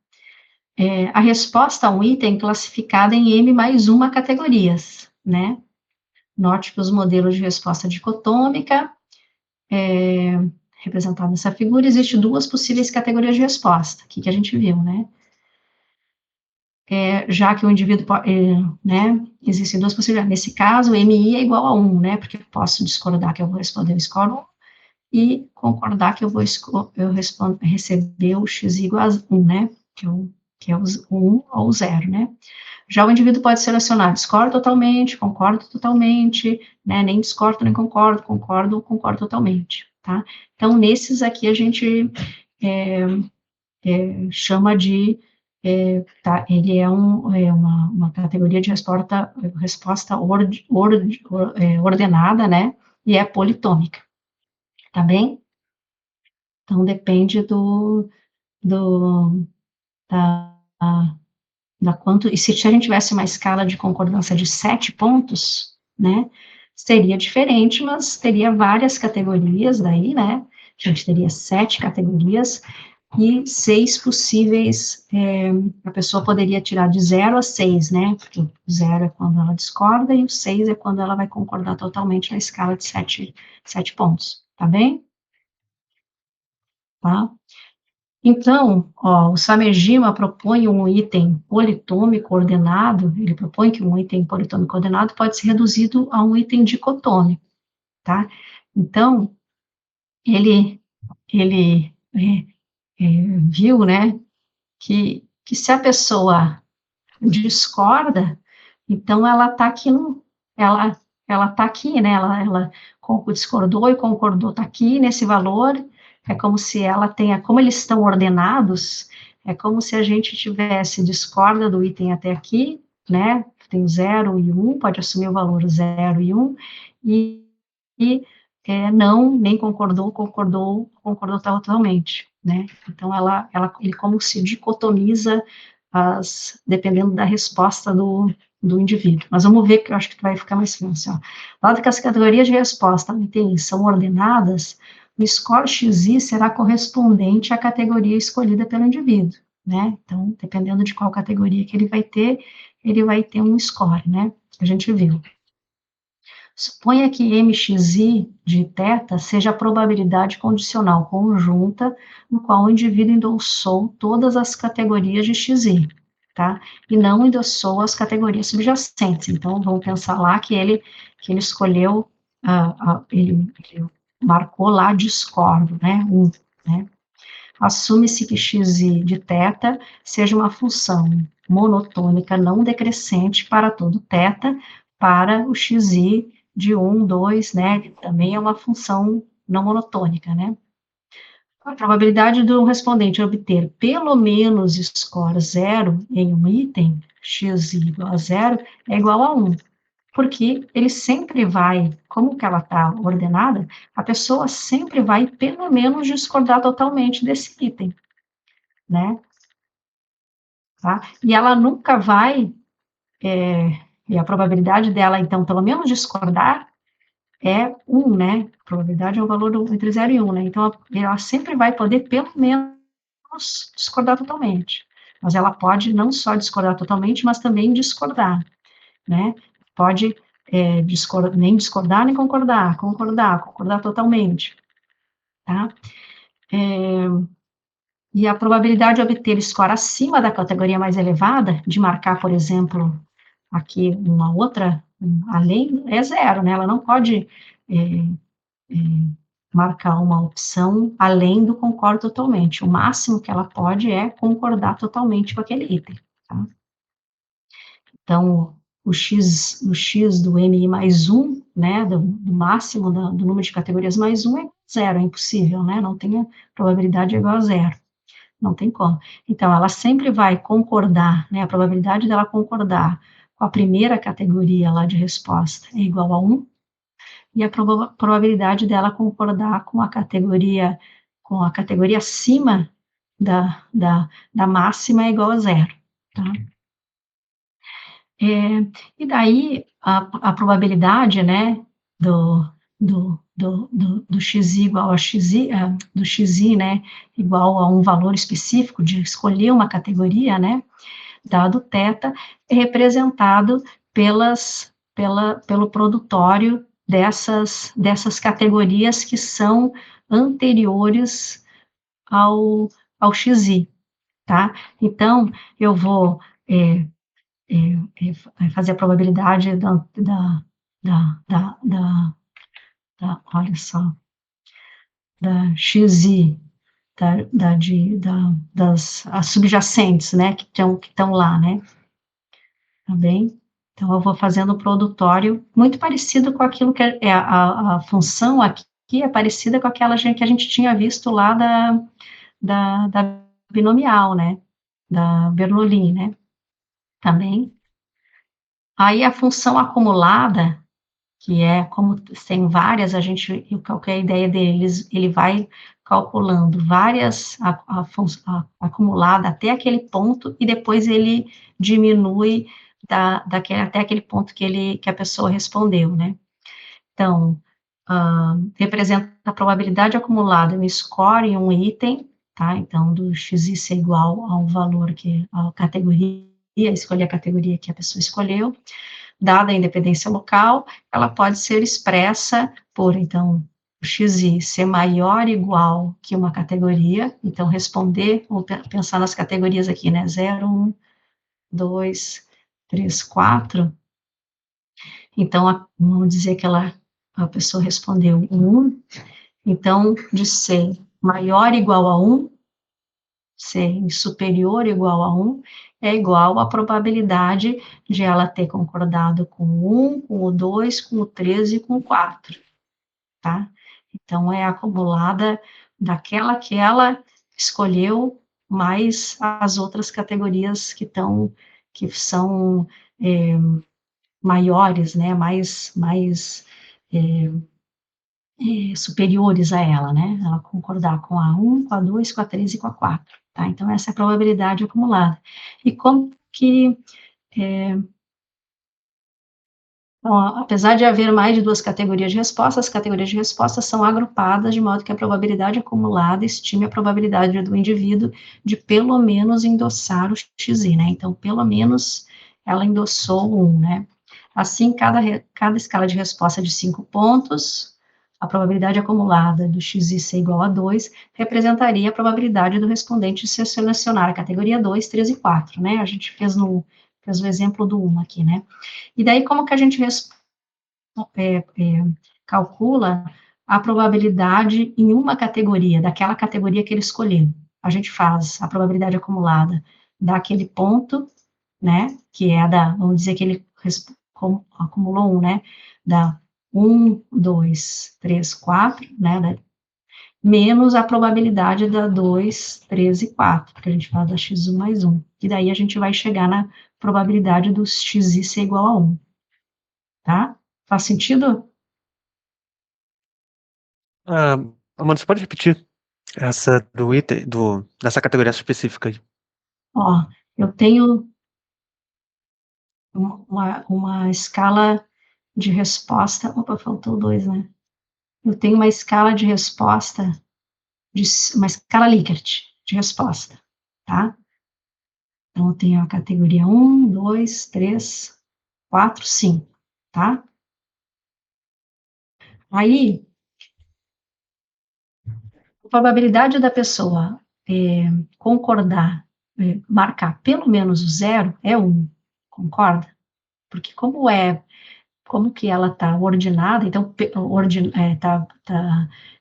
A resposta a um item classificada em M mais uma categorias, né? Note que os modelos de resposta dicotômica, representado nessa figura, existem duas possíveis categorias de resposta, aqui que a gente viu, né? Já que o indivíduo, né, existem duas possibilidades. Nesse caso, MI é igual a 1, né? Porque eu posso discordar que eu vou responder o score 1 e concordar que eu vou receber o x igual a 1, né? Que é o 1 ou o 0, né? Já o indivíduo pode selecionar discordo totalmente, concordo totalmente, né, nem discordo nem concordo, concordo ou concordo totalmente, tá? Então, nesses aqui a gente chama de, tá, ele é uma categoria de resposta ordenada, né, e é politômica, tá bem? Então, depende da quanto, e se a gente tivesse uma escala de concordância de 7 pontos, né, seria diferente, mas teria várias categorias daí, né, a gente teria 7 categorias e 6 possíveis, a pessoa poderia tirar de 0 a 6, né, porque o 0 é quando ela discorda e o 6 é quando ela vai concordar totalmente na escala de 7 pontos, tá bem? Tá? Então, ó, o Samejima propõe um item politômico ordenado, ele propõe que um item politômico ordenado pode ser reduzido a um item dicotômico, tá? Então, ele viu, né, que se a pessoa discorda, então ela está aqui ela está aqui, né, ela discordou e concordou, está aqui nesse valor, é como se ela tenha, como eles estão ordenados, é como se a gente tivesse discorda do item até aqui, né, tem 0 e 1, pode assumir o valor 0 e 1, e não, nem concordou totalmente, né? Então, ele como se dicotomiza dependendo da resposta do indivíduo. Mas vamos ver, que eu acho que vai ficar mais fácil. Ó. Dado que as categorias de resposta são ordenadas, o score XI será correspondente à categoria escolhida pelo indivíduo, né? Então, dependendo de qual categoria que ele vai ter um score, né? Que a gente viu. Suponha que MXI de θ seja a probabilidade condicional conjunta no qual o indivíduo endossou todas as categorias de XI, tá? E não endossou as categorias subjacentes. Então, vamos pensar lá que ele escolheu, ele marcou lá discordo, né? Né? Assume-se que XI de θ seja uma função monotônica não decrescente para todo θ, para o XI de 1, 2, né, que também é uma função não monotônica, né. A probabilidade do respondente obter pelo menos score 0 em um item, x igual a 0, é igual a 1, porque ele sempre vai, como que ela está ordenada, a pessoa sempre vai pelo menos discordar totalmente desse item, né, tá? E ela nunca vai, e a probabilidade dela, então, pelo menos discordar, é 1, né? A probabilidade é um valor entre 0 e 1, né? Então, ela sempre vai poder, pelo menos, discordar totalmente. Mas ela pode não só discordar totalmente, mas também discordar, né? Pode nem discordar, nem concordar totalmente, tá? E a probabilidade de obter score acima da categoria mais elevada, de marcar, por exemplo, aqui uma outra, além, é 0, né? Ela não pode marcar uma opção além do concordo totalmente. O máximo que ela pode é concordar totalmente com aquele item, tá? Então, o X do MI mais 1, né, do máximo do número de categorias mais 1 é 0, é impossível, né? Não tem a probabilidade igual a 0. Não tem como. Então, ela sempre vai concordar, né, a probabilidade dela concordar com a primeira categoria lá de resposta é igual a 1, e a probabilidade dela concordar com a categoria acima da máxima é igual a 0, tá? E daí, a probabilidade, né, do xi igual a xi, do xi, né, igual a um valor específico de escolher uma categoria, né, dado θ, é representado pelo produtório dessas categorias que são anteriores ao xi, tá? Então, eu vou fazer a probabilidade olha só, da xi, das as subjacentes, né, que estão lá, né, tá bem? Então, eu vou fazendo o produtório, muito parecido com aquilo que a função aqui é parecida com aquela que a gente tinha visto lá da binomial, né, da Bernoulli, né, tá bem? Aí, a função acumulada, que é como tem várias, qual que é a ideia dele? Ele vai calculando várias, acumulada até aquele ponto, e depois ele diminui até aquele ponto que a pessoa respondeu, né? Então, representa a probabilidade acumulada no score em um item, tá? Então, do xi ser igual a um valor a categoria, escolher a categoria que a pessoa escolheu, dada a independência local, ela pode ser expressa por, então, o xi ser maior ou igual que uma categoria, então, responder, ou pensar nas categorias aqui, né, 0, 1, 2, 3, 4, então, vamos dizer que a pessoa respondeu 1, então, de ser maior ou igual a 1, ser superior ou igual a 1, é igual à probabilidade de ela ter concordado com o 1, com o 2, com o 3 e com o 4, tá? Então, é acumulada daquela que ela escolheu, mais as outras categorias que são maiores, né, mais superiores a ela, né? Ela concordar com a 1, com a 2, com a 3 e com a 4, tá? Então, essa é a probabilidade acumulada. E como que, então, apesar de haver mais de 2 categorias de resposta, as categorias de resposta são agrupadas de modo que a probabilidade acumulada estime a probabilidade do indivíduo de pelo menos endossar o XI, né? Então, pelo menos ela endossou 1, né? Assim, cada escala de resposta de 5 pontos, a probabilidade acumulada do XI ser igual a 2, representaria a probabilidade do respondente se selecionar a categoria 2, 3 e 4, né? A gente fez o exemplo do 1 aqui, né? E daí, como que a gente calcula a probabilidade em uma categoria, daquela categoria que ele escolheu? A gente faz a probabilidade acumulada daquele ponto, né, que é vamos dizer que ele acumulou 1, né, da 1, 2, 3, 4, né, menos a probabilidade da 2, 3 e 4, porque a gente faz da x1 mais 1. E daí a gente vai chegar na probabilidade do xi ser igual a 1. Tá? Faz sentido? Amanda, você pode repetir essa do item, dessa categoria específica aí? Ó, eu tenho uma escala de resposta. Opa, faltou 2, né? Eu tenho uma escala de resposta, uma escala Likert de resposta, tá? Então, eu tenho a categoria 1, 2, 3, 4, 5, tá? Aí, a probabilidade da pessoa concordar, marcar pelo menos o 0 é 1, concorda? Porque como que ela está ordinada, então,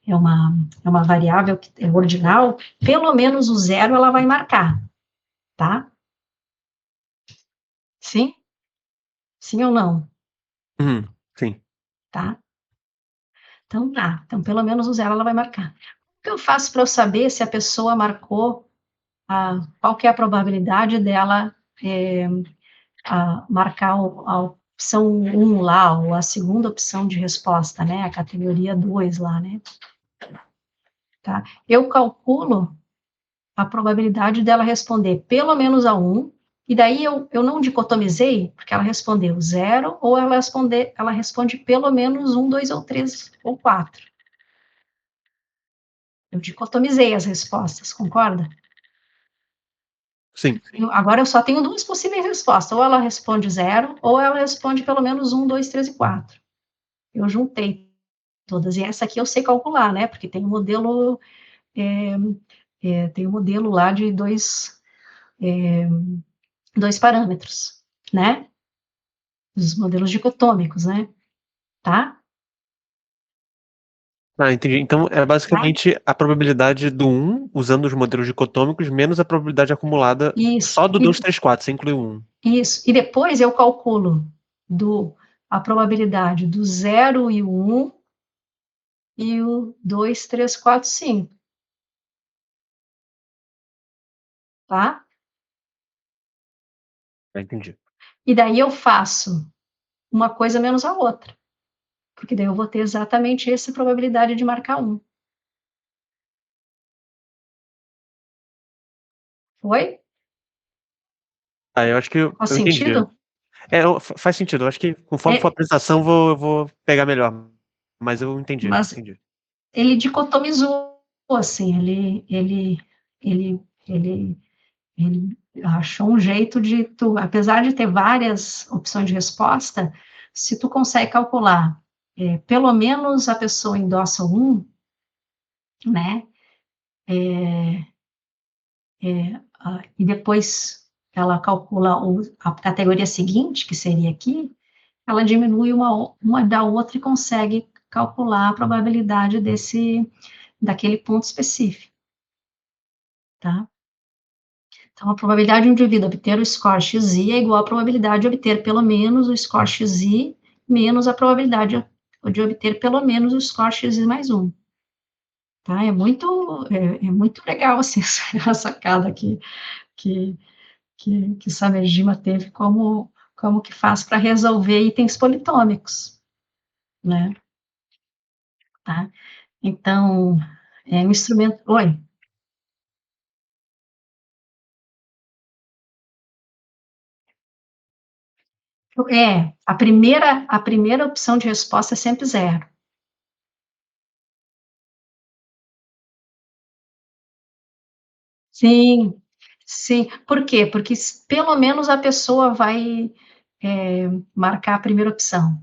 é uma variável que é ordinal, pelo menos o 0 ela vai marcar, tá? Sim? Sim ou não? Sim. Tá? Então, tá. Então, pelo menos o 0 ela vai marcar. O que eu faço para eu saber se a pessoa marcou, qual que é a probabilidade dela marcar a opção 1 lá, ou a segunda opção de resposta, né? A categoria 2 lá, né? Tá? Eu calculo a probabilidade dela responder pelo menos a 1, e daí eu não dicotomizei, porque ela respondeu 0, ou ela responde pelo menos 1, 2 ou 3 ou 4. Eu dicotomizei as respostas, concorda? Sim. Agora eu só tenho 2 possíveis respostas, ou ela responde 0, ou ela responde pelo menos 1, 2, 3 e 4. Eu juntei todas, e essa aqui eu sei calcular, né, porque tem um modelo, tem um modelo lá de dois parâmetros, né, os modelos dicotômicos, né, tá? Entendi. Então, é basicamente a probabilidade do 1, usando os modelos dicotômicos, menos a probabilidade acumulada Isso, só do 2, 3, 4, sem incluir o 1. isso, e depois eu calculo a probabilidade do 0 e o 1, e o 2, 3, 4, 5. Tá? Entendi. E daí eu faço uma coisa menos a outra, porque daí eu vou ter exatamente essa probabilidade de marcar 1. Foi? Eu acho que eu Faz entendi. sentido? Faz sentido. Eu acho que conforme for a apresentação, eu vou pegar melhor. Mas eu entendi. Mas ele dicotomizou, assim, ele achou um jeito de apesar de ter várias opções de resposta, se tu consegue calcular, pelo menos a pessoa endossa 1, né, e depois ela calcula a categoria seguinte, que seria aqui, ela diminui uma da outra e consegue calcular a probabilidade daquele ponto específico, tá? Então, a probabilidade de um indivíduo obter o score XI é igual à probabilidade de obter pelo menos o score XI menos a probabilidade de obter pelo menos o score XI mais 1. Tá? É muito legal, assim, essa sacada aqui que Samejima teve como que faz para resolver itens politômicos, né? tá? Então, é um instrumento... Oi? A primeira opção de resposta é sempre zero. Sim, sim. Por quê? Porque pelo menos a pessoa vai marcar a primeira opção.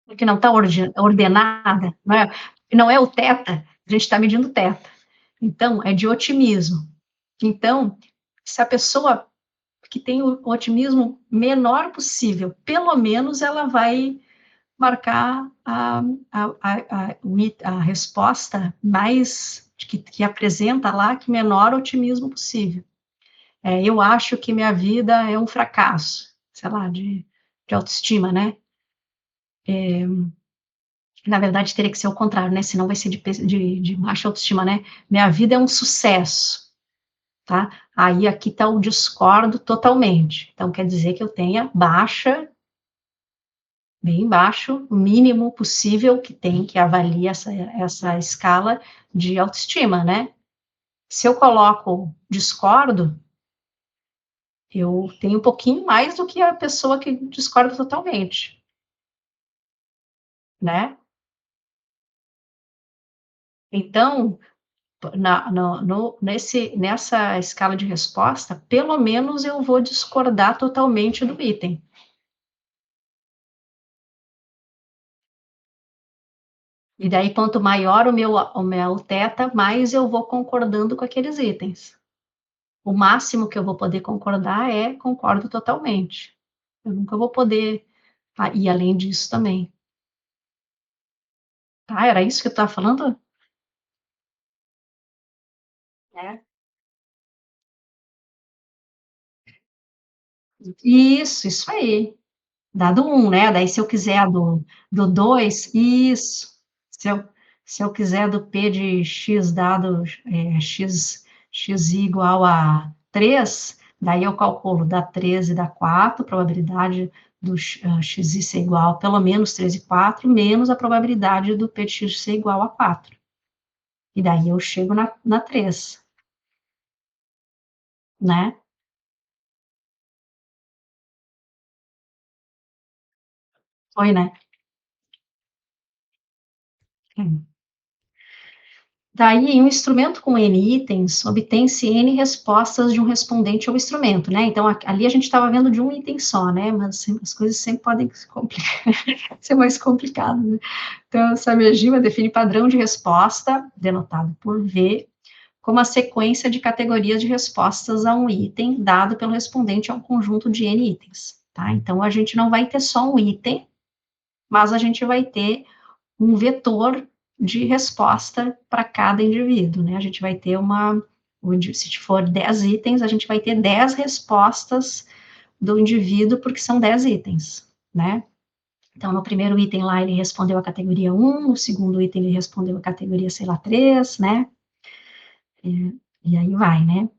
Porque não está ordenada, não é o teta, a gente está medindo teta. Então, é de otimismo. Então, se a pessoa que tem o otimismo menor possível, pelo menos ela vai marcar a resposta mais que apresenta lá que menor otimismo possível. Eu acho que minha vida é um fracasso, sei lá, de autoestima, né? Na verdade, teria que ser o contrário, né? Senão vai ser de baixa autoestima, né? Minha vida é um sucesso, tá? Aí aqui está o discordo totalmente. Então, quer dizer que eu tenha baixa, bem baixo, o mínimo possível que tem, que avalia essa escala de autoestima, né? Se eu coloco discordo, eu tenho um pouquinho mais do que a pessoa que discorda totalmente, né? Então, nessa escala de resposta, pelo menos eu vou discordar totalmente do item. E daí, quanto maior o meu teta, mais eu vou concordando com aqueles itens. O máximo que eu vou poder concordar é concordo totalmente. Eu nunca vou poder ir além disso também. Tá, era isso que eu estava falando? É. Isso aí. Dado 1, né, daí se eu quiser do 2, isso. Se eu se eu quiser do P de X dado, x igual a 3, daí eu calculo dá 3 e dá 4, probabilidade do xi ser igual a pelo menos 3 e 4, menos a probabilidade do P de X ser igual a 4. E daí eu chego na 3, né. Foi, né. Hum. Daí, em um instrumento com N itens, obtém-se N respostas de um respondente ao instrumento, né? Então, ali a gente estava vendo de um item só, né? Mas as coisas sempre podem ser mais complicadas, né? Então, essa mergima define padrão de resposta, denotado por V, como a sequência de categorias de respostas a um item dado pelo respondente a um conjunto de N itens, tá? Então, a gente não vai ter só um item, mas a gente vai ter um vetor de resposta para cada indivíduo, né? A gente vai ter se for 10 itens, a gente vai ter 10 respostas do indivíduo, porque são 10 itens, né? Então, no primeiro item lá, ele respondeu a categoria 1, no segundo item, ele respondeu a categoria, sei lá, 3, né? E aí vai, né?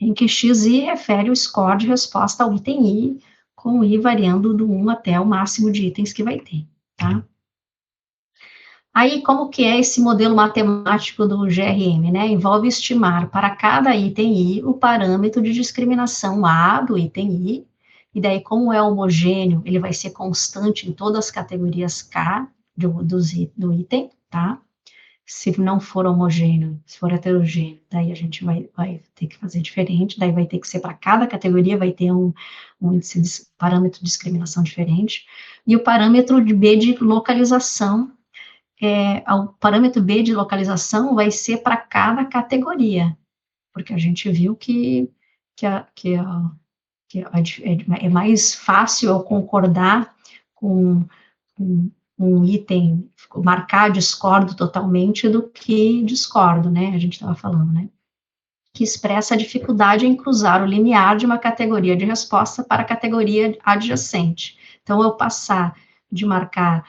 Em que XI refere o score de resposta ao item I, com o I variando do 1 até o máximo de itens que vai ter, tá? Aí, como que é esse modelo matemático do GRM, né? Envolve estimar para cada item I o parâmetro de discriminação A do item I, e daí, como é homogêneo, ele vai ser constante em todas as categorias K do item, tá? Se não for homogêneo, se for heterogêneo, daí a gente vai ter que fazer diferente, daí vai ter que ser para cada categoria, vai ter um parâmetro de discriminação diferente, e o parâmetro de B de localização, o parâmetro B de localização vai ser para cada categoria, porque a gente viu que é mais fácil eu concordar com um item, marcar discordo totalmente do que discordo, né? A gente estava falando, né? Que expressa a dificuldade em cruzar o limiar de uma categoria de resposta para a categoria adjacente. Então, eu passar de marcar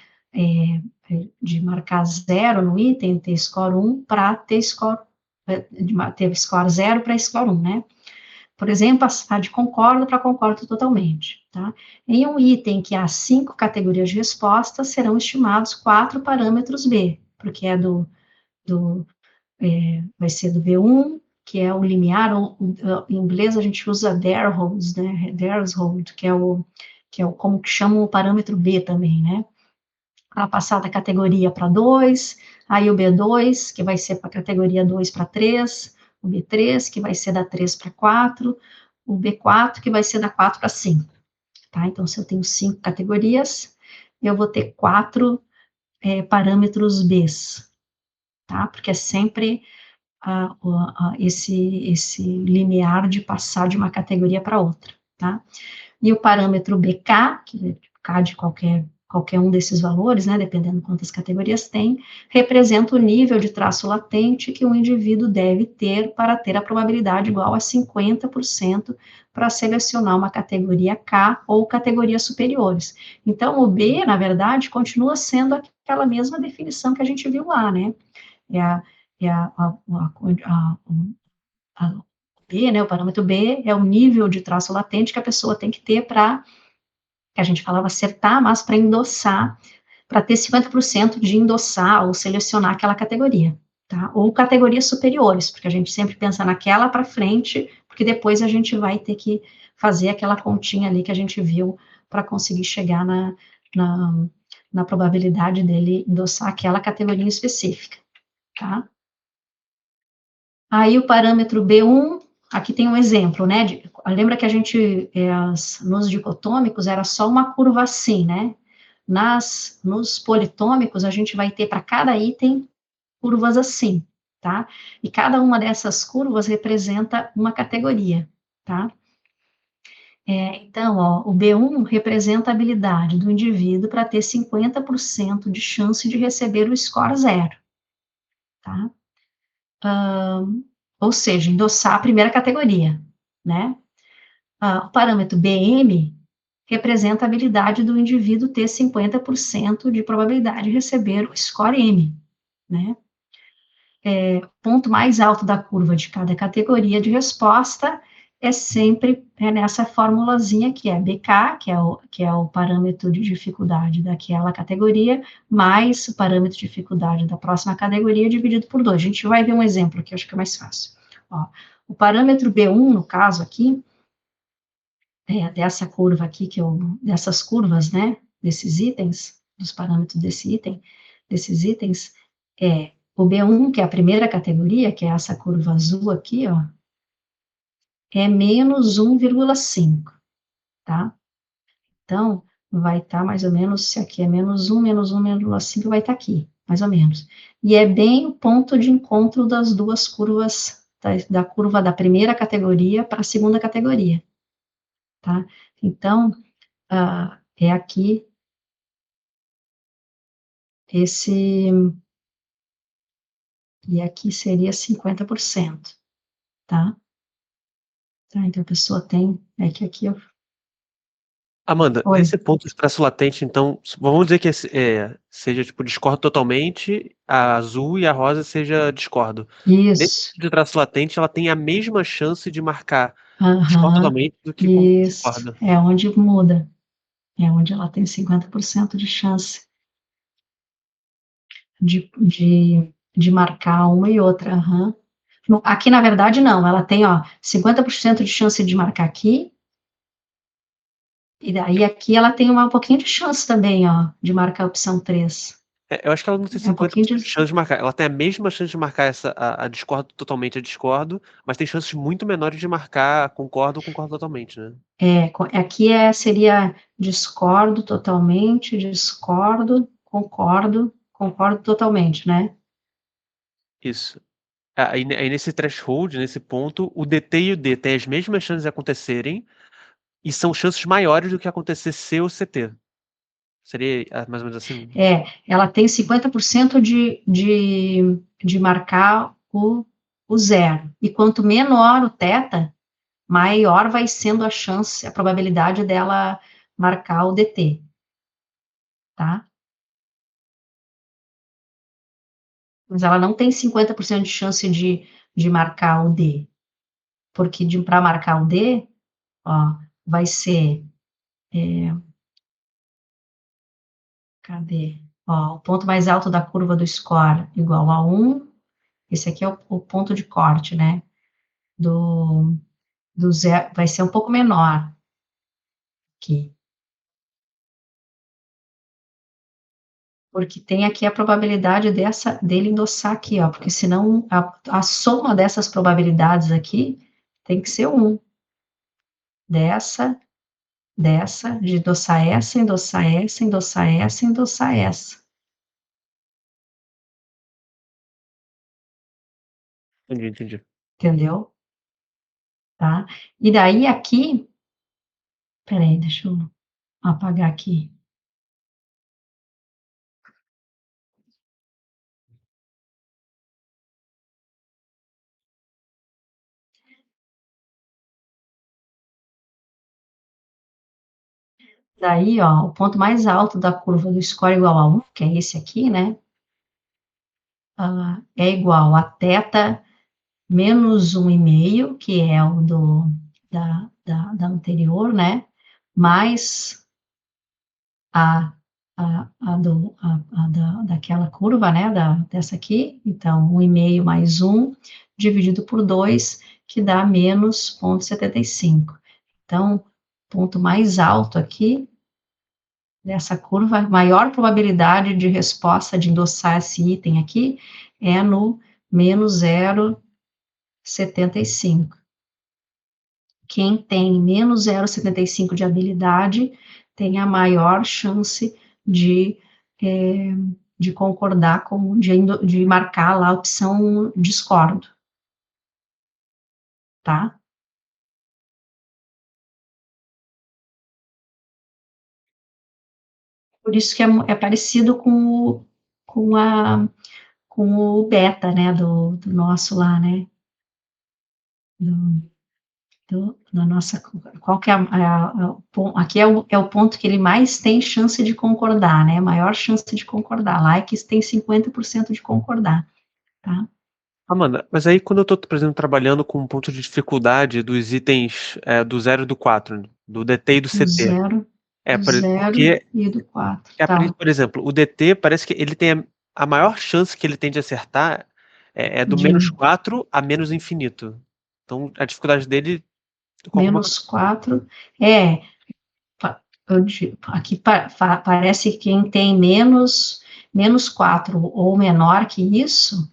zero no item, T-score 1, para T-score, de ter score 0 para score 1, né? Por exemplo, passar de concordo para concordo totalmente, tá? Em um item que há 5 categorias de resposta, serão estimados 4 parâmetros B, porque é vai ser do B1, que é o limiar, ou, em inglês a gente usa threshold, né? Threshold, que é como que chama o parâmetro B também, né? Para passar da categoria para 2, aí o B2, que vai ser para a categoria 2 para 3, o B3, que vai ser da 3 para 4, o B4, que vai ser da 4 para 5, tá? Então, se eu tenho 5 categorias, eu vou ter 4 parâmetros Bs, tá? Porque é sempre esse limiar de passar de uma categoria para outra, tá? E o parâmetro BK, que é K de qualquer um desses valores, né, dependendo de quantas categorias tem, representa o nível de traço latente que um indivíduo deve ter para ter a probabilidade igual a 50% para selecionar uma categoria K ou categorias superiores. Então, o B, na verdade, continua sendo aquela mesma definição que a gente viu lá, né? O B, né, o parâmetro B é o nível de traço latente que a pessoa tem que ter para, que a gente falava acertar, mas para endossar, para ter 50% de endossar ou selecionar aquela categoria, tá? Ou categorias superiores, porque a gente sempre pensa naquela para frente, porque depois a gente vai ter que fazer aquela continha ali que a gente viu para conseguir chegar na probabilidade dele endossar aquela categoria específica, tá? Aí o parâmetro B1, aqui tem um exemplo, né? Lembra que a gente, nos dicotômicos, era só uma curva assim, né? Nos politômicos, a gente vai ter para cada item curvas assim, tá? E cada uma dessas curvas representa uma categoria, tá? Então, ó, o B1 representa a habilidade do indivíduo para ter 50% de chance de receber o score 0, tá? Ou seja, endossar a primeira categoria, né? O parâmetro BM representa a habilidade do indivíduo ter 50% de probabilidade de receber o score M, né? O ponto mais alto da curva de cada categoria de resposta é sempre nessa formulazinha que é BK, que é o parâmetro de dificuldade daquela categoria, mais o parâmetro de dificuldade da próxima categoria dividido por 2. A gente vai ver um exemplo aqui, acho que é mais fácil. Ó, o parâmetro B1, no caso aqui, dessa curva aqui, dessas curvas, né, desses itens, dos parâmetros desses itens, o B1, que é a primeira categoria, que é essa curva azul aqui, ó, é menos 1,5, tá? Então, vai estar mais ou menos, se aqui é menos 1,5 vai estar aqui, mais ou menos. E é bem o ponto de encontro das duas curvas, da curva da primeira categoria para a segunda categoria, tá? Então, é aqui e aqui seria 50%, tá? Então a pessoa tem, que aqui eu... Amanda, Oi. nesse ponto de traço latente, então, vamos dizer que seja tipo discordo totalmente, a azul e a rosa seja discordo. Nesse Isso. tipo de traço latente, ela tem a mesma chance de marcar discordo Aham. totalmente do que com Isso. discordo. É onde muda. É onde ela tem 50% de chance de marcar uma e outra. Aham. Aqui, na verdade, não. Ela tem, 50% de chance de marcar aqui. E daí aqui ela tem um pouquinho de chance também, de marcar a opção 3. Eu acho que ela não tem É um pouquinho 50% de de... chance de marcar. Ela tem a mesma chance de marcar a discordo totalmente, a discordo, mas tem chances muito menores de marcar concordo ou concordo totalmente, né? Aqui seria discordo totalmente, discordo, concordo, concordo totalmente, né? Isso. Aí nesse threshold, nesse ponto, o DT e o D têm as mesmas chances de acontecerem e são chances maiores do que acontecer C ou CT. Seria mais ou menos assim? Ela tem 50% de marcar o 0. E quanto menor o θ, maior vai sendo a chance, a probabilidade dela marcar o DT, tá? Mas ela não tem 50% de chance de marcar o D. porque para marcar o D, ó, vai ser, cadê? Ó, o ponto mais alto da curva do score igual a 1, esse aqui é o ponto de corte, né? Do zero, vai ser um pouco menor aqui. Porque tem aqui a probabilidade dele endossar aqui, ó, porque senão a soma dessas probabilidades aqui tem que ser 1. Dessa, de endossar essa, endossar essa, endossar essa, endossar essa. Entendi. Entendeu? Tá? E daí aqui, peraí, deixa eu apagar aqui. Daí, ó, o ponto mais alto da curva do score igual a 1, que é esse aqui, né? É igual a θ menos 1,5, que é o da anterior, né? Mais daquela curva, né? Dessa aqui. Então, 1,5 mais 1 dividido por 2, que dá menos 0,75. Então, ponto mais alto aqui dessa curva, maior probabilidade de resposta de endossar esse item aqui é no menos 0,75. Quem tem menos 0,75 de habilidade tem a maior chance de, de concordar com, de marcar lá a opção discordo, tá? Por isso que é parecido com o beta, né, do nosso lá, né, da nossa, qual que é aqui é o ponto que ele mais tem chance de concordar, né, maior chance de concordar, lá é que tem 50% de concordar, tá? Amanda, mas aí quando eu tô, por exemplo, trabalhando com um ponto de dificuldade dos itens do 0 e do 4, do DT e do Do CT, 0 porque, e do 4, tá? por exemplo, o DT parece que ele tem a maior chance que ele tem de acertar é do menos 4 a menos infinito. Então, a dificuldade dele... Menos 4, aqui parece que quem tem menos 4 ou menor que isso,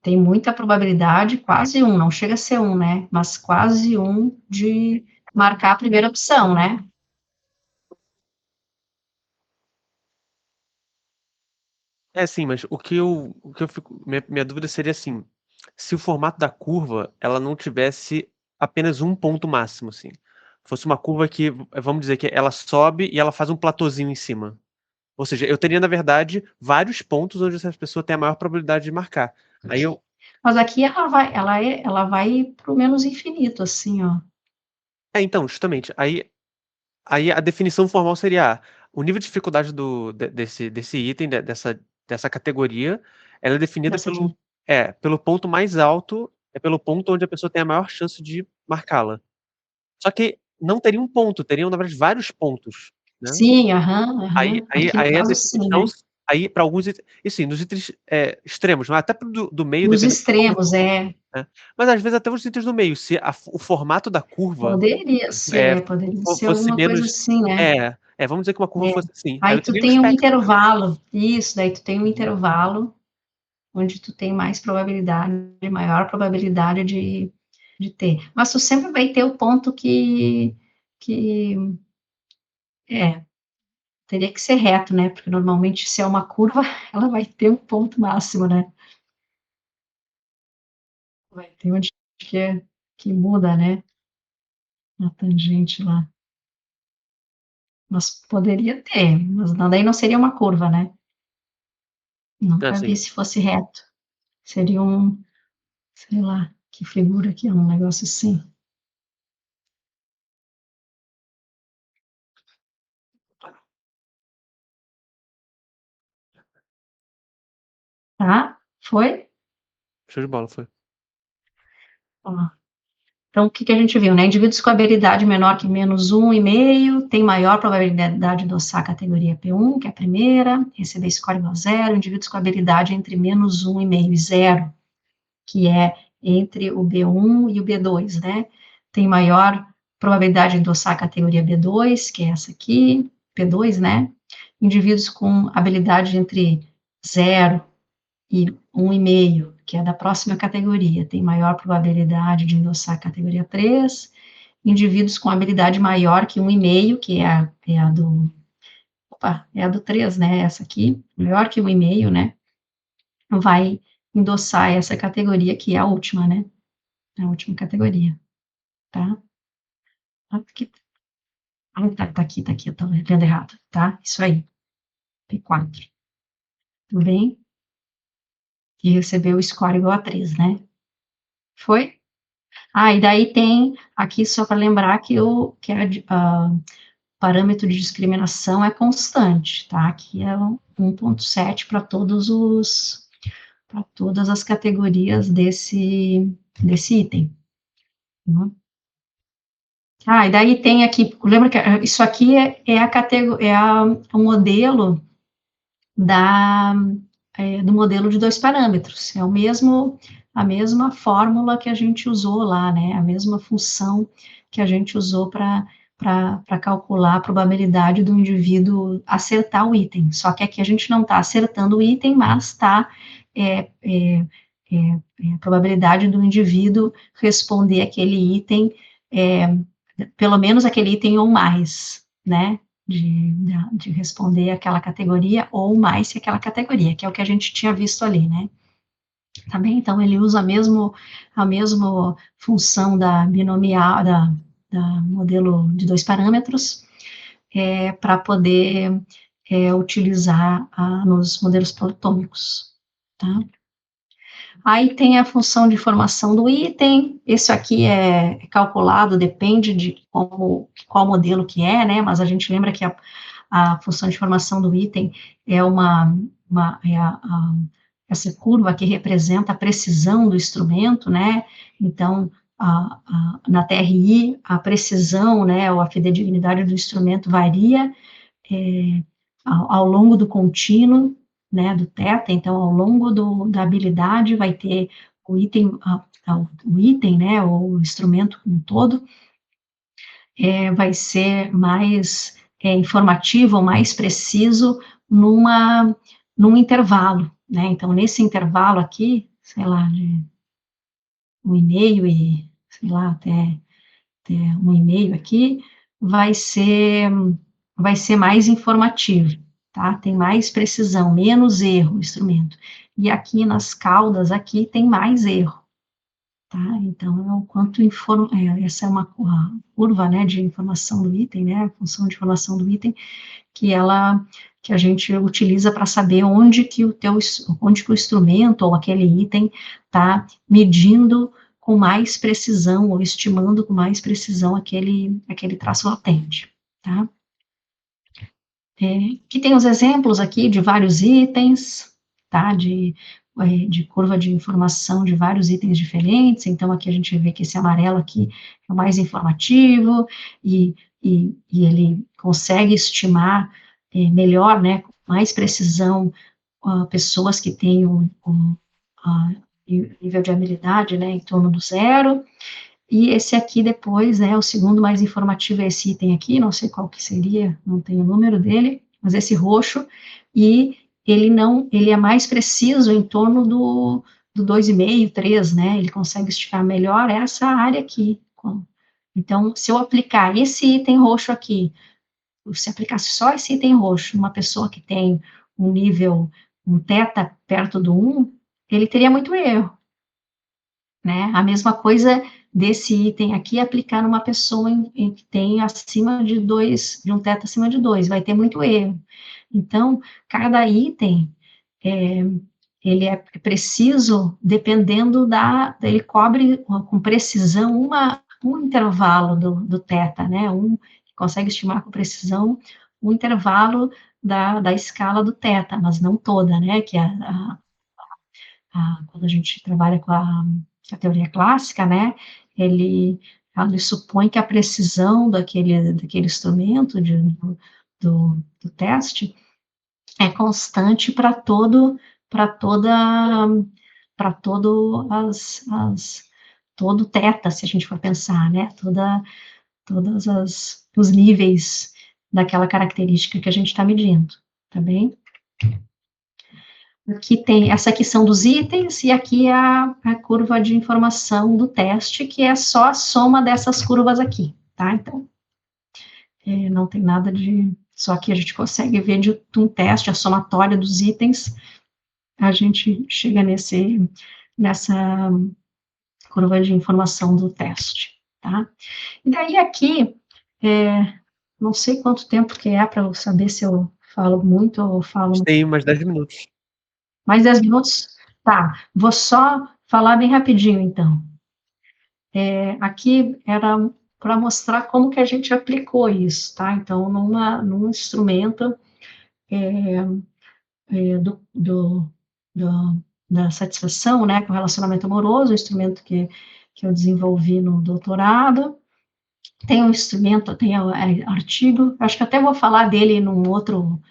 tem muita probabilidade, quase 1, não chega a ser 1, né? Mas quase 1 de marcar a primeira opção, né? Sim, mas o que eu fico... Minha dúvida seria assim, se o formato da curva, ela não tivesse apenas um ponto máximo, assim. Fosse uma curva que, vamos dizer que ela sobe e ela faz um platôzinho em cima. Ou seja, eu teria, na verdade, vários pontos onde essa pessoa tem a maior probabilidade de marcar. Aí eu... Mas aqui ela vai para o menos infinito, assim, ó. Então, justamente, aí a definição formal seria, o nível de dificuldade desse item, dessa categoria, ela é definida Essa aqui. pelo ponto mais alto, pelo ponto onde a pessoa tem a maior chance de marcá-la. Só que não teria um ponto, teriam, na verdade, vários pontos, né? Sim, aham. Aqui no Aí a caso, sim, definição, né? aí para alguns itens, e sim, nos itens extremos, mas até do meio, Nos dependendo de como, extremos, né? Mas às vezes até os itens do meio, se o formato da curva poderia ser fosse alguma coisa menos... assim, né? Vamos dizer que uma curva fosse assim. Aí Aí eu tu teria um tem um espectro. intervalo, isso, daí tu tem um intervalo onde tu tem mais probabilidade, maior probabilidade de ter. Mas tu sempre vai ter o ponto que teria que ser reto, né? Porque normalmente se é uma curva, ela vai ter um ponto máximo, né? Vai ter onde que muda, né? A tangente lá. Mas poderia ter, mas daí não seria uma curva, né? Nunca vi Assim, se fosse reto. Seria sei lá, que figura aqui, um negócio assim. Tá? Foi? show de bola, foi. Ó. Então, o que a gente viu, né? Indivíduos com habilidade menor que -1,5 têm maior probabilidade de endossar a categoria P1, que é a primeira, receber score igual a 0. Indivíduos com habilidade entre -1,5 e 0, que é entre o B1 e o B2, né? Tem maior probabilidade de endossar a categoria B2, que é essa aqui, P2, né? Indivíduos com habilidade entre 0 e 1,5, que é da próxima categoria, tem maior probabilidade de endossar a categoria 3. Indivíduos com habilidade maior que 1,5, que é a do 3, né? Essa aqui, maior que 1,5, né? Vai endossar essa categoria, que é a última, né? A última categoria, tá? Aqui, tá aqui, eu tô vendo errado, tá? Isso aí, P4, tudo bem? E recebeu o score igual a 3, né? Foi? E daí tem aqui, só para lembrar que o parâmetro de discriminação é constante, tá? Aqui é 1,7 para todas as categorias desse item. E daí tem aqui, lembra que isso aqui o modelo do modelo de 2 parâmetros, é a mesma fórmula que a gente usou lá, né, a mesma função que a gente usou para calcular a probabilidade do indivíduo acertar o item, só que aqui a gente não está acertando o item, mas está a probabilidade do indivíduo responder aquele item, pelo menos aquele item ou mais, né, de responder aquela categoria ou mais que aquela categoria, que é o que a gente tinha visto ali, né. Tá bem? Então, ele usa a mesma função da binomial, da modelo de 2 parâmetros, para poder utilizar nos modelos politômicos, tá? Aí tem a função de informação do item, isso aqui é calculado, depende de qual modelo que é, né, mas a gente lembra que a função de informação do item é essa curva que representa a precisão do instrumento, né, então, na TRI, a precisão, né, ou a fidedignidade do instrumento varia ao longo do contínuo, né, do θ, então, ao longo da habilidade, vai ter o item, né, o instrumento como um todo, vai ser mais informativo, ou mais preciso, num intervalo, né, então, nesse intervalo aqui, sei lá, de 1,5 e, sei lá, até 1,5 aqui, vai ser mais informativo, tá? Tem mais precisão, menos erro o instrumento. E aqui nas caudas, aqui tem mais erro, tá? Então, é o quanto essa é uma curva, né, de informação do item, né, a função de informação do item, que a gente utiliza para saber onde que o instrumento ou aquele item está medindo com mais precisão ou estimando com mais precisão aquele traço latente, tá? Aqui tem os exemplos aqui de vários itens, tá? De curva de informação de vários itens diferentes, então aqui a gente vê que esse amarelo aqui é o mais informativo, e ele consegue estimar melhor, né, com mais precisão, pessoas que têm nível de habilidade, né, em torno do 0, e esse aqui depois, né, o segundo mais informativo é esse item aqui, não sei qual que seria, não tenho o número dele, mas esse roxo, e ele é mais preciso em torno do 2,5, 3, né, ele consegue esticar melhor essa área aqui. Então, se eu aplicar esse item roxo aqui, se aplicasse só esse item roxo numa pessoa que tem um θ perto do 1, ele teria muito erro, né? A mesma coisa desse item aqui, aplicar numa pessoa que tem acima de 2, de um θ acima de 2, vai ter muito erro. Então, cada item, ele é preciso, dependendo ele cobre com precisão um intervalo do θ, né? Consegue estimar com precisão o intervalo da escala do θ, mas não toda, né? Que quando a gente trabalha com a teoria clássica, né, ele supõe que a precisão daquele instrumento do teste é constante para todo todo teta, se a gente for pensar, né, todas os níveis daquela característica que a gente está medindo, tá bem? Aqui tem, essa aqui são dos itens, e aqui é a curva de informação do teste, que é só a soma dessas curvas aqui, tá? Então, não tem nada de... Só que a gente consegue ver de um teste, a somatória dos itens, a gente chega nessa curva de informação do teste, tá? E daí aqui, não sei quanto tempo que é para eu saber se eu falo muito ou falo... Tem umas 10 minutos. Mais 10 minutos? Tá, vou só falar bem rapidinho, então. Aqui era para mostrar como que a gente aplicou isso, tá? Então, num instrumento da satisfação, né, com relacionamento amoroso, um instrumento que eu desenvolvi no doutorado. Tem um instrumento, tem artigo, acho que até vou falar dele num outro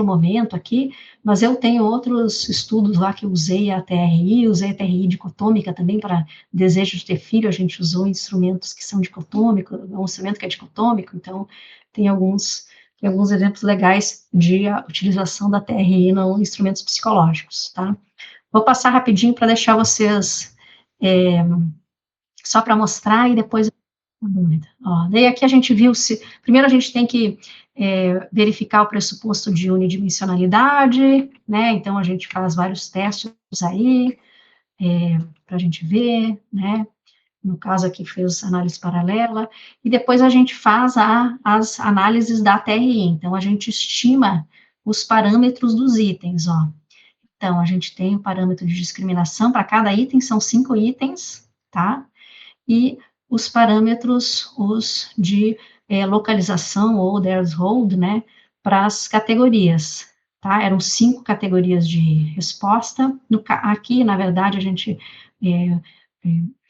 momento aqui, mas eu tenho outros estudos lá que eu usei a TRI dicotômica também para desejo de ter filho, a gente usou instrumentos que são dicotômicos, um instrumento que é dicotômico, então tem alguns exemplos legais de utilização da TRI em instrumentos psicológicos, tá? Vou passar rapidinho para deixar vocês, só para mostrar e depois... Ó, daí aqui a gente viu primeiro a gente tem que verificar o pressuposto de unidimensionalidade, né, então a gente faz vários testes aí, para a gente ver, né, no caso aqui fez análise paralela, e depois a gente faz as análises da TRI, então a gente estima os parâmetros dos itens, ó. Então, a gente tem o parâmetro de discriminação, para cada item são 5 itens, tá? E os parâmetros, os de localização, ou there's hold, né, para as categorias, tá? Eram 5 categorias de resposta. Aqui, na verdade, a gente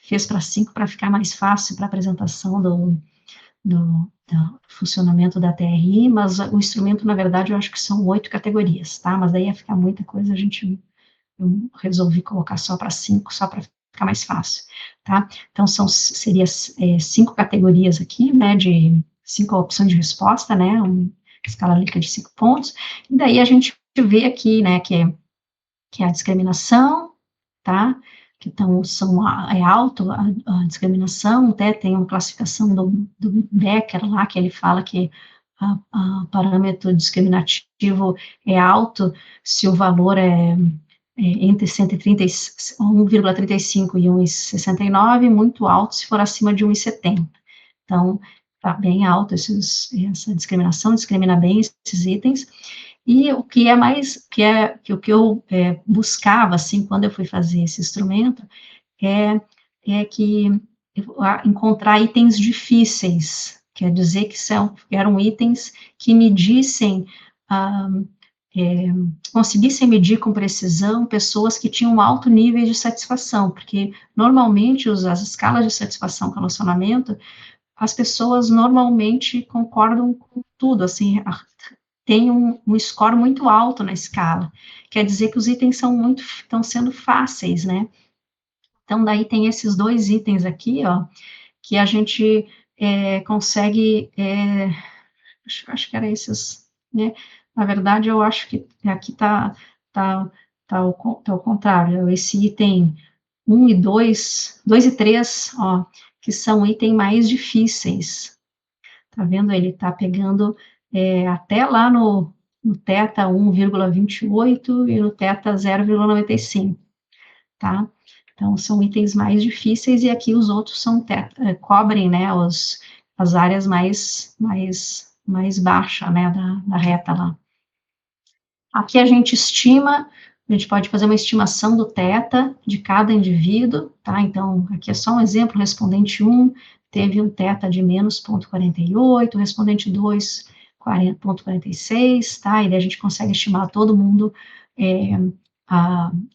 fez para 5 para ficar mais fácil para a apresentação do funcionamento da TRI, mas o instrumento, na verdade, eu acho que são 8 categorias, tá? Mas daí ia ficar muita coisa, eu resolvi colocar só para 5, só para ficar mais fácil, tá? Então, seria 5 categorias aqui, né, de 5 opções de resposta, né, uma escala líquida de 5 pontos, e daí a gente vê aqui, né, que é a discriminação, tá? Que então é alto a discriminação, até tem uma classificação do Becker lá, que ele fala que o parâmetro discriminativo é alto se o valor é entre 1,35 e 1,69, muito alto se for acima de 1,70. Então, está bem alto essa discriminação, discrimina bem esses itens. E o que é mais, o que eu buscava, assim, quando eu fui fazer esse instrumento, é que encontrar itens difíceis, quer dizer que eram itens que medissem, conseguissem medir com precisão pessoas que tinham alto nível de satisfação, porque normalmente as escalas de satisfação com relacionamento, as pessoas normalmente concordam com tudo, assim, tem um score muito alto na escala, quer dizer que os itens estão sendo fáceis, né? Então, daí tem esses 2 itens aqui, ó, que a gente consegue, acho que era esses, né? Na verdade, eu acho que aqui tá ao contrário, esse item 1 e 2 e 3, ó, que são itens mais difíceis, tá vendo? Ele tá pegando até lá no teta 1,28 e no teta 0,95, tá? Então, são itens mais difíceis, e aqui os outros cobrem, né, as áreas mais baixas, né, da reta lá. Aqui a gente pode fazer uma estimação do teta de cada indivíduo, tá? Então, aqui é só um exemplo, respondente 1 teve um teta de menos 0,48, respondente 2, 0,46, tá? E daí a gente consegue estimar todo mundo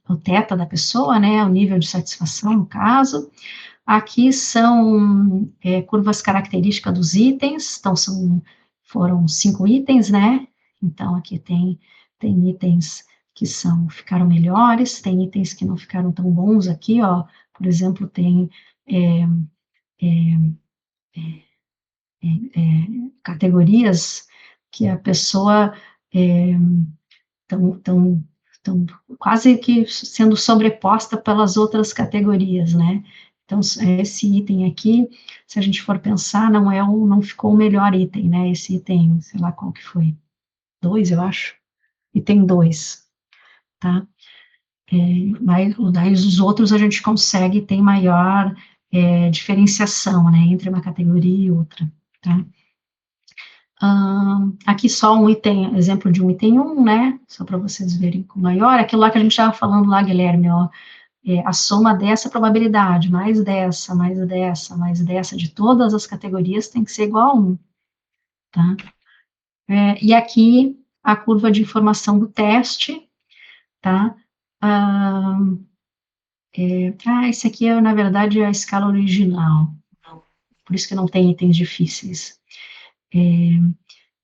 o teta da pessoa, né, o nível de satisfação, no caso. Aqui são curvas características dos itens, então foram 5 itens, né, então aqui tem itens que ficaram melhores, tem itens que não ficaram tão bons aqui, ó, por exemplo, tem categorias que a pessoa estão quase que sendo sobreposta pelas outras categorias, né? Então, esse item aqui, se a gente for pensar, não ficou o melhor item, né? Esse item, sei lá qual que foi, 2, eu acho, item 2, tá? Mas daí os outros a gente consegue ter maior diferenciação, né, entre uma categoria e outra, tá? Aqui só um item, exemplo de um item 1, né, só para vocês verem com maior, aquilo lá que a gente estava falando lá, Guilherme, ó, a soma dessa probabilidade, mais dessa, mais dessa, mais dessa, de todas as categorias tem que ser igual a 1, tá? E aqui, a curva de informação do teste, tá? Esse aqui na verdade, é a escala original, por isso que não tem itens difíceis.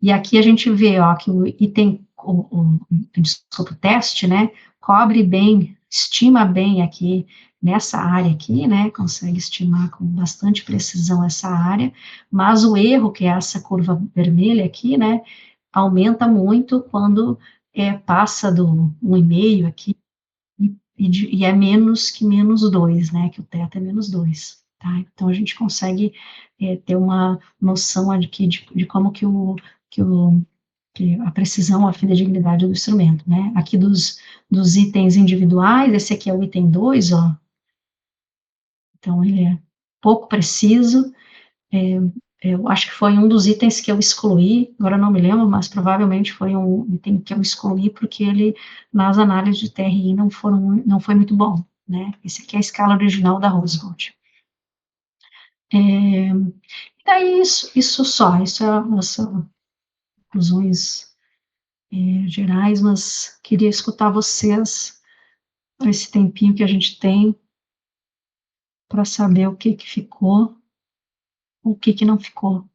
E aqui a gente vê, ó, que o item, desculpa, o teste, né, cobre bem, estima bem aqui, nessa área aqui, né, consegue estimar com bastante precisão essa área, mas o erro, que é essa curva vermelha aqui, né, aumenta muito quando passa do 1,5 aqui, e é menos que -2, né, que o teta é -2, tá? Então, a gente consegue ter uma noção de como que a precisão, a fidedignidade do instrumento, né? Aqui dos itens individuais, esse aqui é o item 2, ó. Então, ele é pouco preciso, eu acho que foi um dos itens que eu excluí, agora não me lembro, mas provavelmente foi um item que eu excluí, porque ele, nas análises de TRI, não foi muito bom, né? Esse aqui é a escala original da Roosevelt. Daí, isso são conclusões gerais, mas queria escutar vocês, esse tempinho que a gente tem, para saber o que ficou, o que não ficou.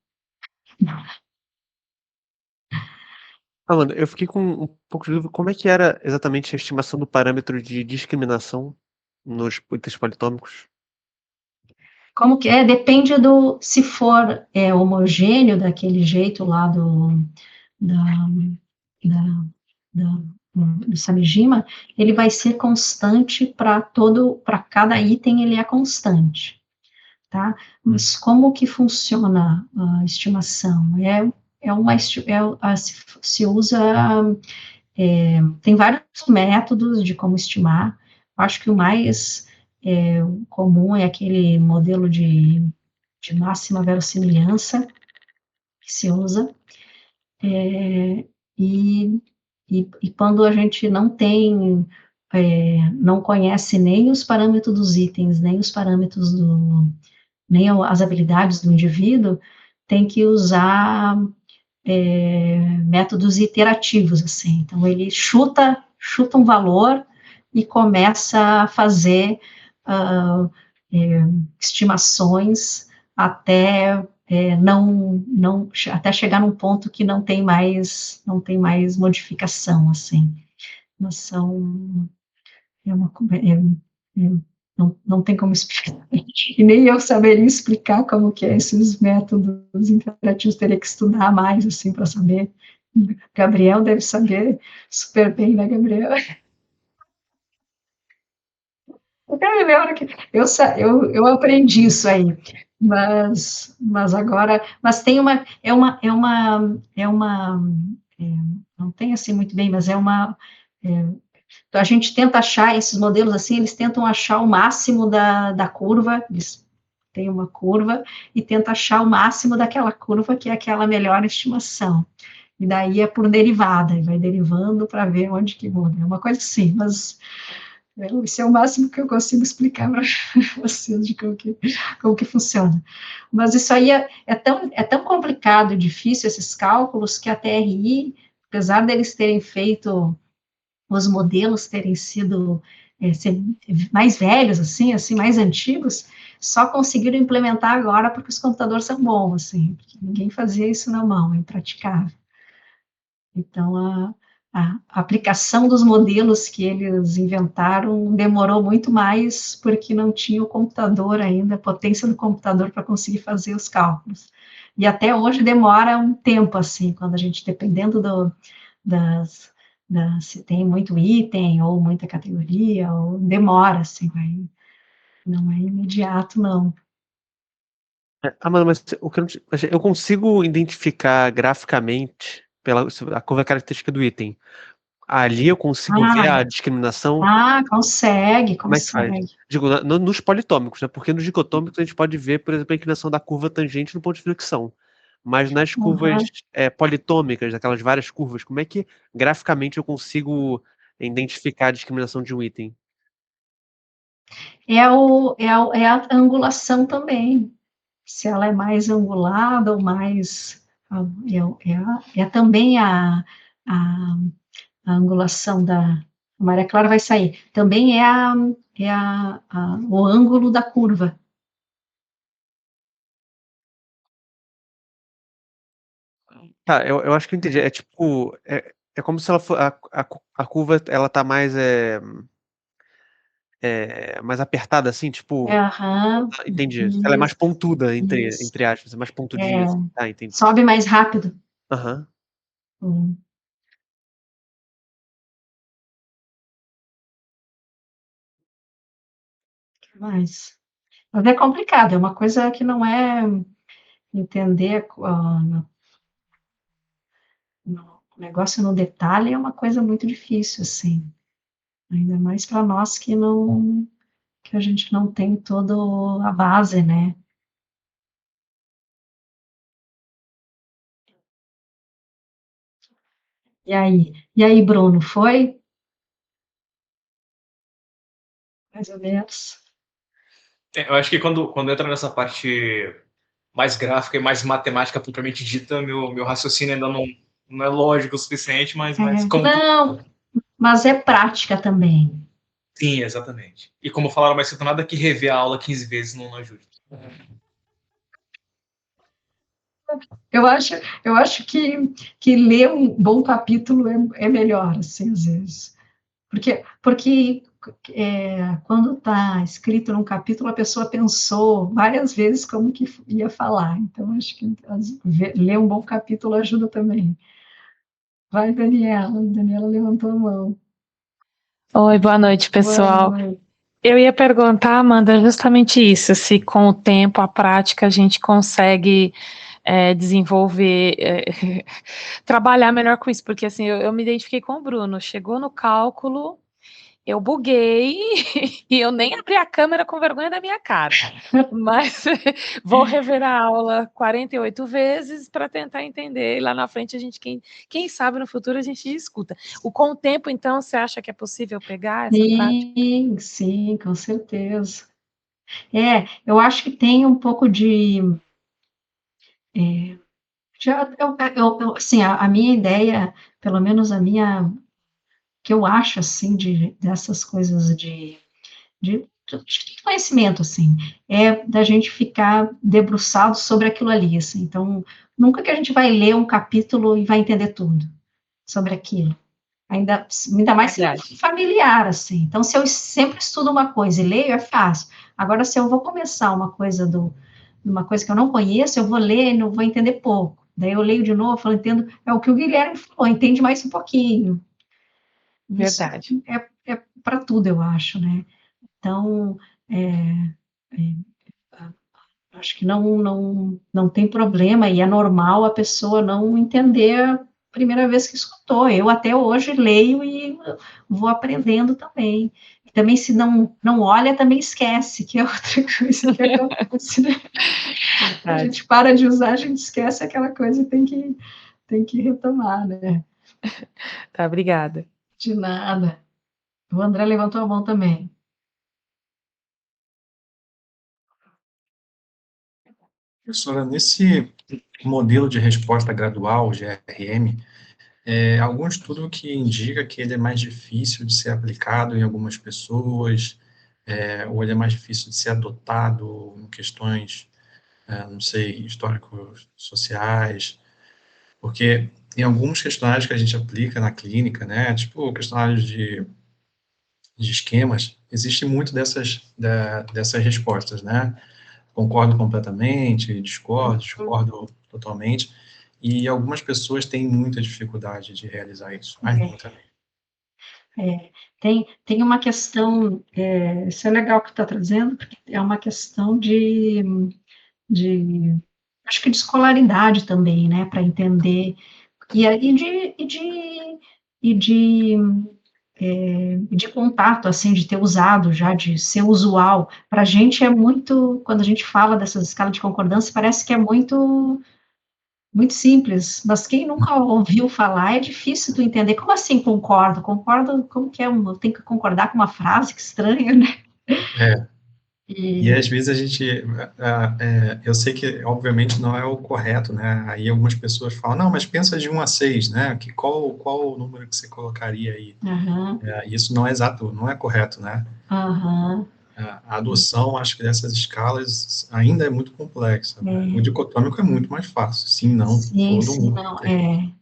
Amanda, eu fiquei com um pouco de dúvida, como é que era exatamente a estimação do parâmetro de discriminação nos itens politômicos? Como que depende se for homogêneo daquele jeito lá do Samijima, ele vai ser constante para cada item, ele é constante, tá? Mas como que funciona a estimação? Se usa, tem vários métodos de como estimar, acho que o mais comum é aquele modelo de máxima verossimilhança que se usa, e quando a gente não conhece nem os parâmetros dos itens, nem os parâmetros nem as habilidades do indivíduo, tem que usar métodos iterativos, assim. Então, ele chuta um valor e começa a fazer estimações até até chegar num ponto que não tem mais modificação, assim. Mas não tem como explicar, e nem eu saberia explicar como que é esses métodos interativos, teria que estudar mais, assim, para saber. Gabriel deve saber super bem, né, Gabriel? Eu me lembro que eu aprendi isso aí, mas agora, tem não tem assim muito bem, mas então a gente tenta achar esses modelos assim, eles tentam achar o máximo da curva, eles têm uma curva e tentam achar o máximo daquela curva, que é aquela melhor estimação. E daí é por derivada, e vai derivando para ver onde que muda. É uma coisa assim, mas esse é o máximo que eu consigo explicar para vocês de como que funciona. Mas isso aí é tão complicado e difícil, esses cálculos, que a TRI, apesar deles terem feito os modelos terem sido ser mais velhos, assim, mais antigos, só conseguiram implementar agora porque os computadores são bons, assim, porque ninguém fazia isso na mão, é impraticável. Então, a aplicação dos modelos que eles inventaram demorou muito mais porque não tinha o computador ainda, a potência do computador para conseguir fazer os cálculos. E até hoje demora um tempo, assim, quando a gente, dependendo das, se tem muito item ou muita categoria, ou demora, assim, não é imediato, não. Mano, mas o que eu consigo identificar graficamente pela a curva característica do item. Ali eu consigo ver a discriminação. Consegue. Como é que faz? Digo, nos politômicos, né? Porque nos dicotômicos a gente pode ver, por exemplo, a inclinação da curva tangente no ponto de flexão. Mas nas curvas politômicas, aquelas várias curvas, como é que graficamente eu consigo identificar a discriminação de um item? É a angulação também. Se ela é mais angulada ou mais. Também a angulação da. A Maria Clara vai sair. Também o ângulo da curva. Tá, eu acho que eu entendi. É tipo. É como se ela for. A curva ela tá mais. Mais apertada, assim, tipo. Entendi. Ela é mais pontuda, entre aspas, é mais pontudinha. Assim. Tá, entendi. Sobe mais rápido. Aham. Mas é complicado, é uma coisa que não é entender o negócio no detalhe, é uma coisa muito difícil, assim. Ainda mais para nós que a gente não tem toda a base, né? E aí, Bruno, foi? Mais ou menos. Eu acho que quando entra nessa parte mais gráfica e mais matemática propriamente dita, meu raciocínio ainda não é lógico o suficiente, mas como... Não, mas é prática também. Sim, exatamente. E como falaram mais cedo, nada que rever a aula 15 vezes não ajude. Eu acho que ler um bom capítulo é melhor, assim, às vezes. Porque quando está escrito num capítulo, a pessoa pensou várias vezes como que ia falar. Então, acho que ler um bom capítulo ajuda também. Vai, Daniela. Daniela levantou a mão. Oi, boa noite, pessoal. Boa noite. Eu ia perguntar, Amanda, justamente isso, se com o tempo, a prática, a gente consegue desenvolver, trabalhar melhor com isso, porque assim, eu me identifiquei com o Bruno, chegou no cálculo, eu buguei e eu nem abri a câmera com vergonha da minha cara, mas vou rever a aula 48 vezes para tentar entender, e lá na frente a gente, quem sabe no futuro a gente escuta. Com o tempo, então, você acha que é possível pegar essa prática? Sim, com certeza. Eu acho que tem um pouco de... assim, a minha ideia, pelo menos a minha... que eu acho, assim, dessas coisas de conhecimento, assim, é da gente ficar debruçado sobre aquilo ali, assim. Então, nunca que a gente vai ler um capítulo e vai entender tudo sobre aquilo. Ainda mais se é familiar, assim. Então, se eu sempre estudo uma coisa e leio, é fácil. Agora, se eu vou começar uma coisa que eu não conheço, eu vou ler e não vou entender pouco. Daí eu leio de novo, entendo, é o que o Guilherme falou, entende mais um pouquinho. Verdade. Isso é para tudo, eu acho, né? Então, acho que não tem problema, e é normal a pessoa não entender a primeira vez que escutou. Eu até hoje leio e vou aprendendo também. E também, se não olha, também esquece, que é outra coisa que acontece, né? A gente para de usar, a gente esquece aquela coisa e tem que retomar, né? Tá, obrigada. De nada. O André levantou a mão também. Professora, nesse modelo de resposta gradual, GRM, algum estudo que indica que ele é mais difícil de ser aplicado em algumas pessoas, ou ele é mais difícil de ser adotado em questões, não sei, históricos sociais, porque em alguns questionários que a gente aplica na clínica, né, tipo questionários de esquemas, existe muito dessas respostas, né? Concordo completamente, discordo totalmente, e algumas pessoas têm muita dificuldade de realizar isso, mas muita mesmo. Tem uma questão, isso é legal que tu está trazendo, porque é uma questão acho que de escolaridade também, né, para entender, e de contato, assim, de ter usado já, de ser usual. Para a gente é muito, quando a gente fala dessas escalas de concordância, parece que é muito, muito simples, mas quem nunca ouviu falar, é difícil tu entender. Como assim concordo? Concordo, como que é? Eu tenho que concordar com uma frase? Que estranho, né? E às vezes a gente, eu sei que obviamente não é o correto, né? Aí algumas pessoas falam, não, mas pensa de 1 a 6, né? Qual o número que você colocaria aí? Isso não é exato, não é correto, né? A adoção, acho que dessas escalas ainda é muito complexa. Né? O dicotômico é muito mais fácil, sim, não, todo mundo não, tem.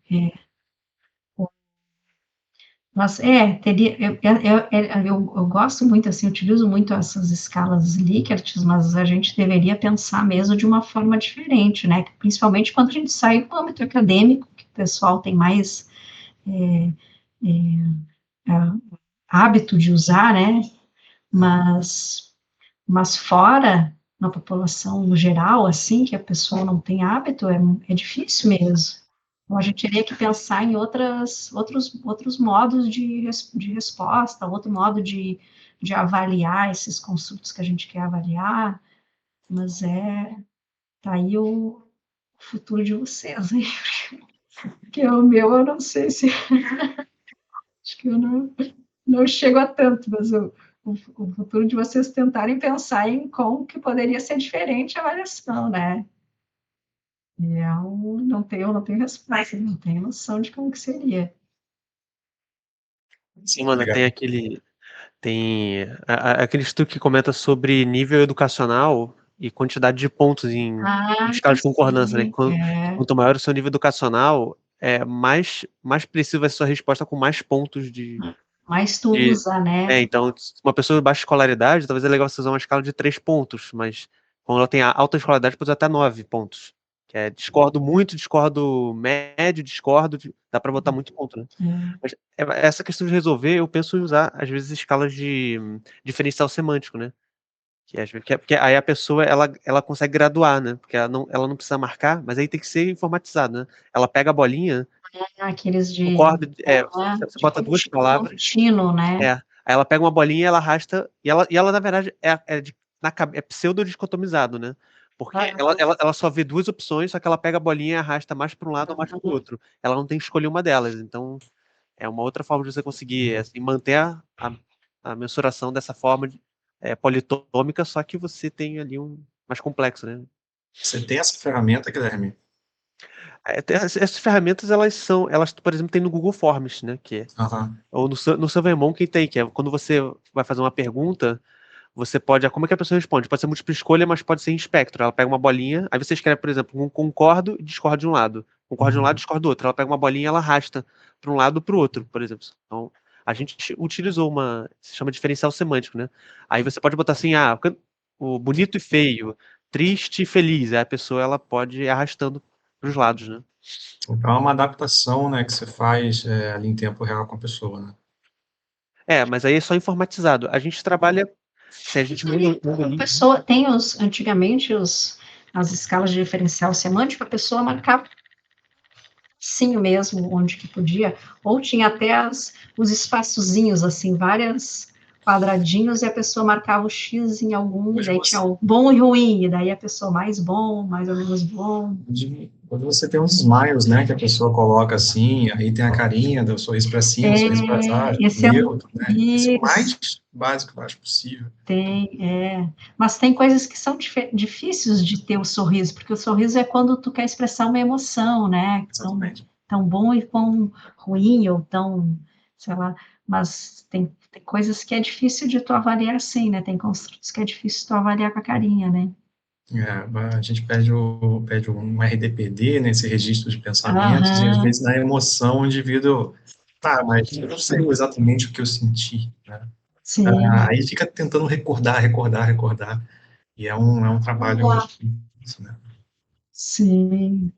Mas eu gosto muito, assim, utilizo muito essas escalas Likert, mas a gente deveria pensar mesmo de uma forma diferente, né? Principalmente quando a gente sai do âmbito acadêmico, que o pessoal tem mais hábito de usar, né? Mas fora, na população no geral, assim, que a pessoa não tem hábito, é difícil mesmo. Então, a gente teria que pensar em outros modos de resposta, outro modo de avaliar esses construtos que a gente quer avaliar, mas tá aí o futuro de vocês, hein? Porque o meu, eu não sei se... Acho que eu não chego a tanto, mas o futuro de vocês tentarem pensar em como que poderia ser diferente a avaliação, né? Eu não tenho resposta, não tenho noção de como que seria. Sim, mano, aquele estudo que comenta sobre nível educacional e quantidade de pontos em escala de concordância, né? Quanto maior o seu nível educacional, mais precisa vai ser a sua resposta com mais pontos de... Mais tu usa, né? Então, uma pessoa de baixa escolaridade, talvez é legal você usar uma escala de 3 pontos, mas quando ela tem a alta escolaridade, pode usar até 9 pontos. Que é discordo muito, discordo médio, dá para botar muito ponto, né? Mas essa questão de resolver, eu penso em usar, às vezes, escalas de diferencial semântico, né? Porque aí a pessoa, ela consegue graduar, né? Porque ela não precisa marcar, mas aí tem que ser informatizado, né? Ela pega a bolinha, aqueles de... concorda, você bota duas palavras. Contínuo, né? Aí ela pega uma bolinha e ela arrasta, e ela na verdade, é pseudo-dicotomizado, né? Porque ela só vê duas opções, só que ela pega a bolinha e arrasta mais para um lado ou mais para o outro. Ela não tem que escolher uma delas. Então, é uma outra forma de você conseguir assim, manter a mensuração dessa forma politômica, só que você tem ali mais complexo, né? Você tem essa ferramenta, Guilherme? Essas ferramentas, elas, por exemplo, tem no Google Forms, né? Ou no SurveyMonkey tem, que é quando você vai fazer uma pergunta, você pode... Como é que a pessoa responde? Pode ser múltipla escolha, mas pode ser em espectro. Ela pega uma bolinha, aí você escreve, por exemplo, concordo e discordo de um lado. Concordo de um lado, discordo do outro. Ela pega uma bolinha e ela arrasta para um lado ou para o outro, por exemplo. Então, a gente utilizou se chama diferencial semântico, né? Aí você pode botar assim, o bonito e feio, triste e feliz. Aí a pessoa, ela pode ir arrastando para os lados, né? Então é uma adaptação, né, que você faz ali em tempo real com a pessoa, né? Mas aí é só informatizado. A gente trabalha... Se a gente A pessoa tem antigamente as escalas de diferencial semântico, a pessoa marcava sim mesmo onde que podia, ou tinha até os espaçozinhos, assim, vários quadradinhos, e a pessoa marcava o X em algum, daí tinha o bom e ruim, e daí a pessoa mais bom, mais ou menos bom. Quando você tem uns smiles, né, que a pessoa coloca assim, aí tem a carinha do sorriso para cima, sorriso para trás, neutro, né? Isso é o mais básico, eu acho possível. Mas tem coisas que são difíceis de ter o sorriso, porque o sorriso é quando tu quer expressar uma emoção, né? Então, tão bom e quão ruim, ou tão, sei lá, mas tem coisas que é difícil de tu avaliar assim, né? Tem construtos que é difícil tu avaliar com a carinha, né? A gente pede um RDPD, né, esse registro de pensamentos, e às Aham, vezes na emoção o indivíduo, mas eu não sei exatamente o que eu senti, né? sim, Aí fica tentando recordar, e é um trabalho difícil, né? sim.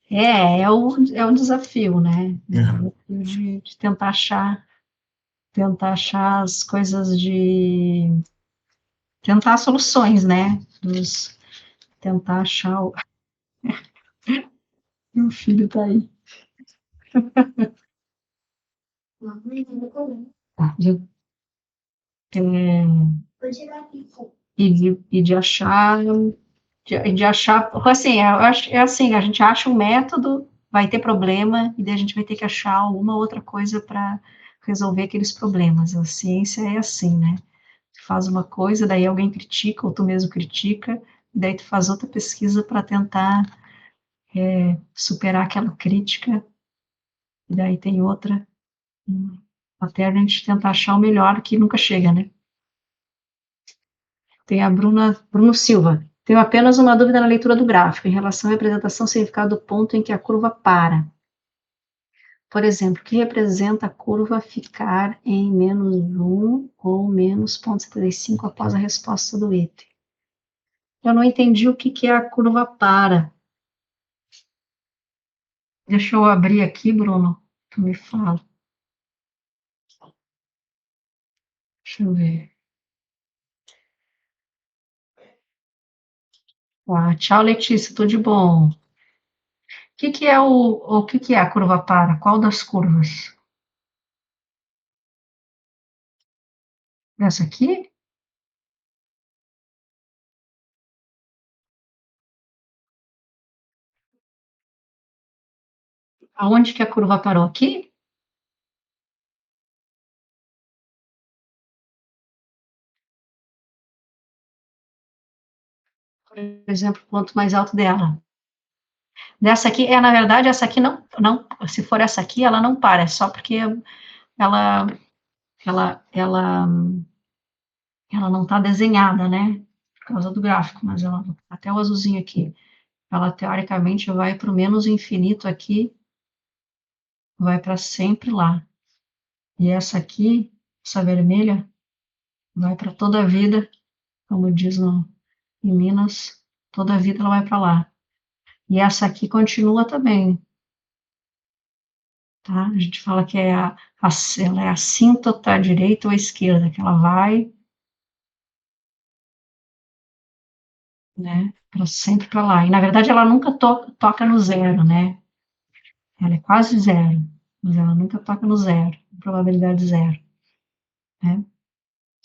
É o desafio, né? É Uhum. o desafio de tentar achar as coisas tentar soluções, né? Tentar achar meu filho tá aí. Tá, de achar, assim, eu acho, é assim, a gente acha um método, vai ter problema, e daí a gente vai ter que achar alguma outra coisa para resolver aqueles problemas. A ciência é assim, né? Tu faz uma coisa, daí alguém critica, ou tu mesmo critica, e daí tu faz outra pesquisa para tentar superar aquela crítica, e daí tem outra, até a gente tentar achar o melhor, que nunca chega, né? Tem a Bruno Silva. Tenho apenas uma dúvida na leitura do gráfico, em relação à representação significado do ponto em que a curva para. Por exemplo, o que representa a curva ficar em -1 ou menos 0,75 após a resposta do item? Eu não entendi o que é a curva para. Deixa eu abrir aqui, Bruno. Tu me fala. Deixa eu ver. Tchau, Letícia, tudo de bom. O que é a curva para? Qual das curvas? Essa aqui? Aonde que a curva parou? Aqui? Por exemplo, o ponto mais alto dela. Dessa aqui, na verdade, essa aqui não, se for essa aqui, ela não para, é só porque ela, ela, ela, ela não está desenhada, né? Por causa do gráfico, mas ela, até o azulzinho aqui, ela teoricamente vai para o menos infinito aqui, vai para sempre lá. E essa aqui, essa vermelha, vai para toda a vida, como diz em Minas, toda a vida ela vai para lá. E essa aqui continua também, tá? A gente fala que ela é assíntota à direita ou à esquerda, que ela vai, né, sempre para lá. E, na verdade, ela nunca toca no zero, né? Ela é quase zero, mas ela nunca toca no zero, probabilidade zero, né?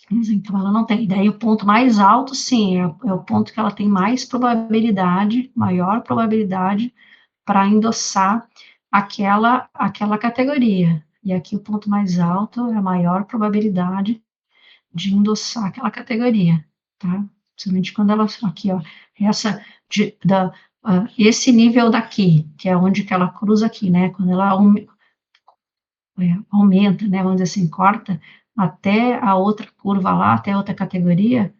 Mas, então, ela não tem. E daí, o ponto mais alto, sim, é o ponto que ela tem mais probabilidade, maior probabilidade para endossar aquela categoria. E aqui o ponto mais alto é a maior probabilidade de endossar aquela categoria, tá? Principalmente quando ela, aqui, ó, essa, esse nível daqui, que é onde que ela cruza aqui, né? Quando ela aumenta, né? Vamos dizer assim, corta até a outra curva lá, até a outra categoria,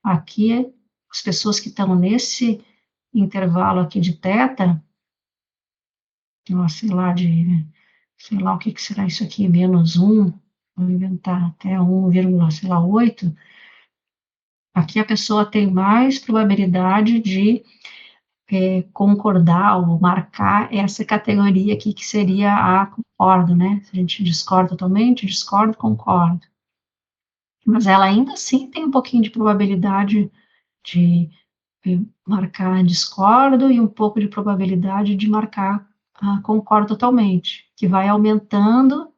aqui, as pessoas que estão nesse intervalo aqui de teta, sei lá o que será isso aqui, -1, vou inventar, até 1,8, aqui a pessoa tem mais probabilidade de concordar ou marcar essa categoria aqui, que seria a concordo, né? Se a gente discorda totalmente, discordo, concordo. Mas ela ainda assim tem um pouquinho de probabilidade de marcar discordo e um pouco de probabilidade de marcar concordo totalmente, que vai aumentando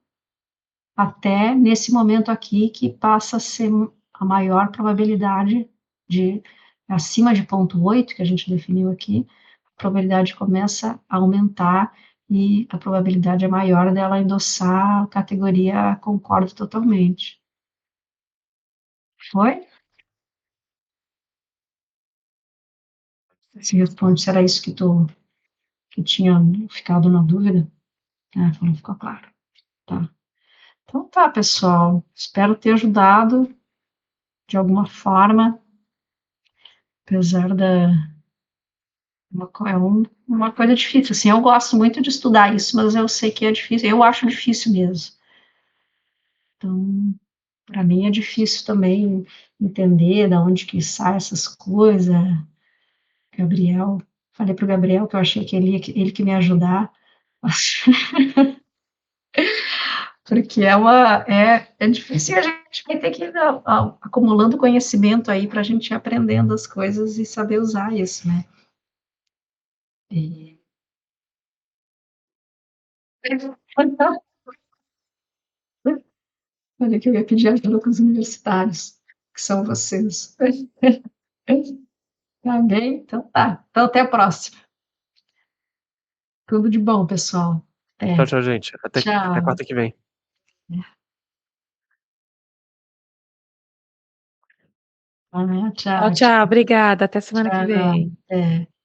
até nesse momento aqui, que passa a ser a maior probabilidade de, acima de 0,8, que a gente definiu aqui, a probabilidade começa a aumentar e a probabilidade é maior dela endossar a categoria concordo totalmente. Foi? Se responde, será isso que tinha ficado na dúvida? Não ficou claro. Tá. Então tá, pessoal. Espero ter ajudado de alguma forma, apesar da uma coisa difícil, assim, eu gosto muito de estudar isso, mas eu sei que é difícil, eu acho difícil mesmo. Então, para mim é difícil também entender da onde que sai essas coisas. Gabriel, falei para o Gabriel que eu achei que ele que me ajudar, porque é difícil e a gente vai ter que ir acumulando conhecimento aí para a gente ir aprendendo as coisas e saber usar isso, né? E... Olha que eu ia pedir ajuda com os universitários, que são vocês. Tá bem? Então tá. Então até a próxima. Tudo de bom, pessoal. Tchau, tchau, gente. Até Tchau. quarta que vem. Tchau, Tchau, tchau. Obrigada. Até semana que tchau. vem. É.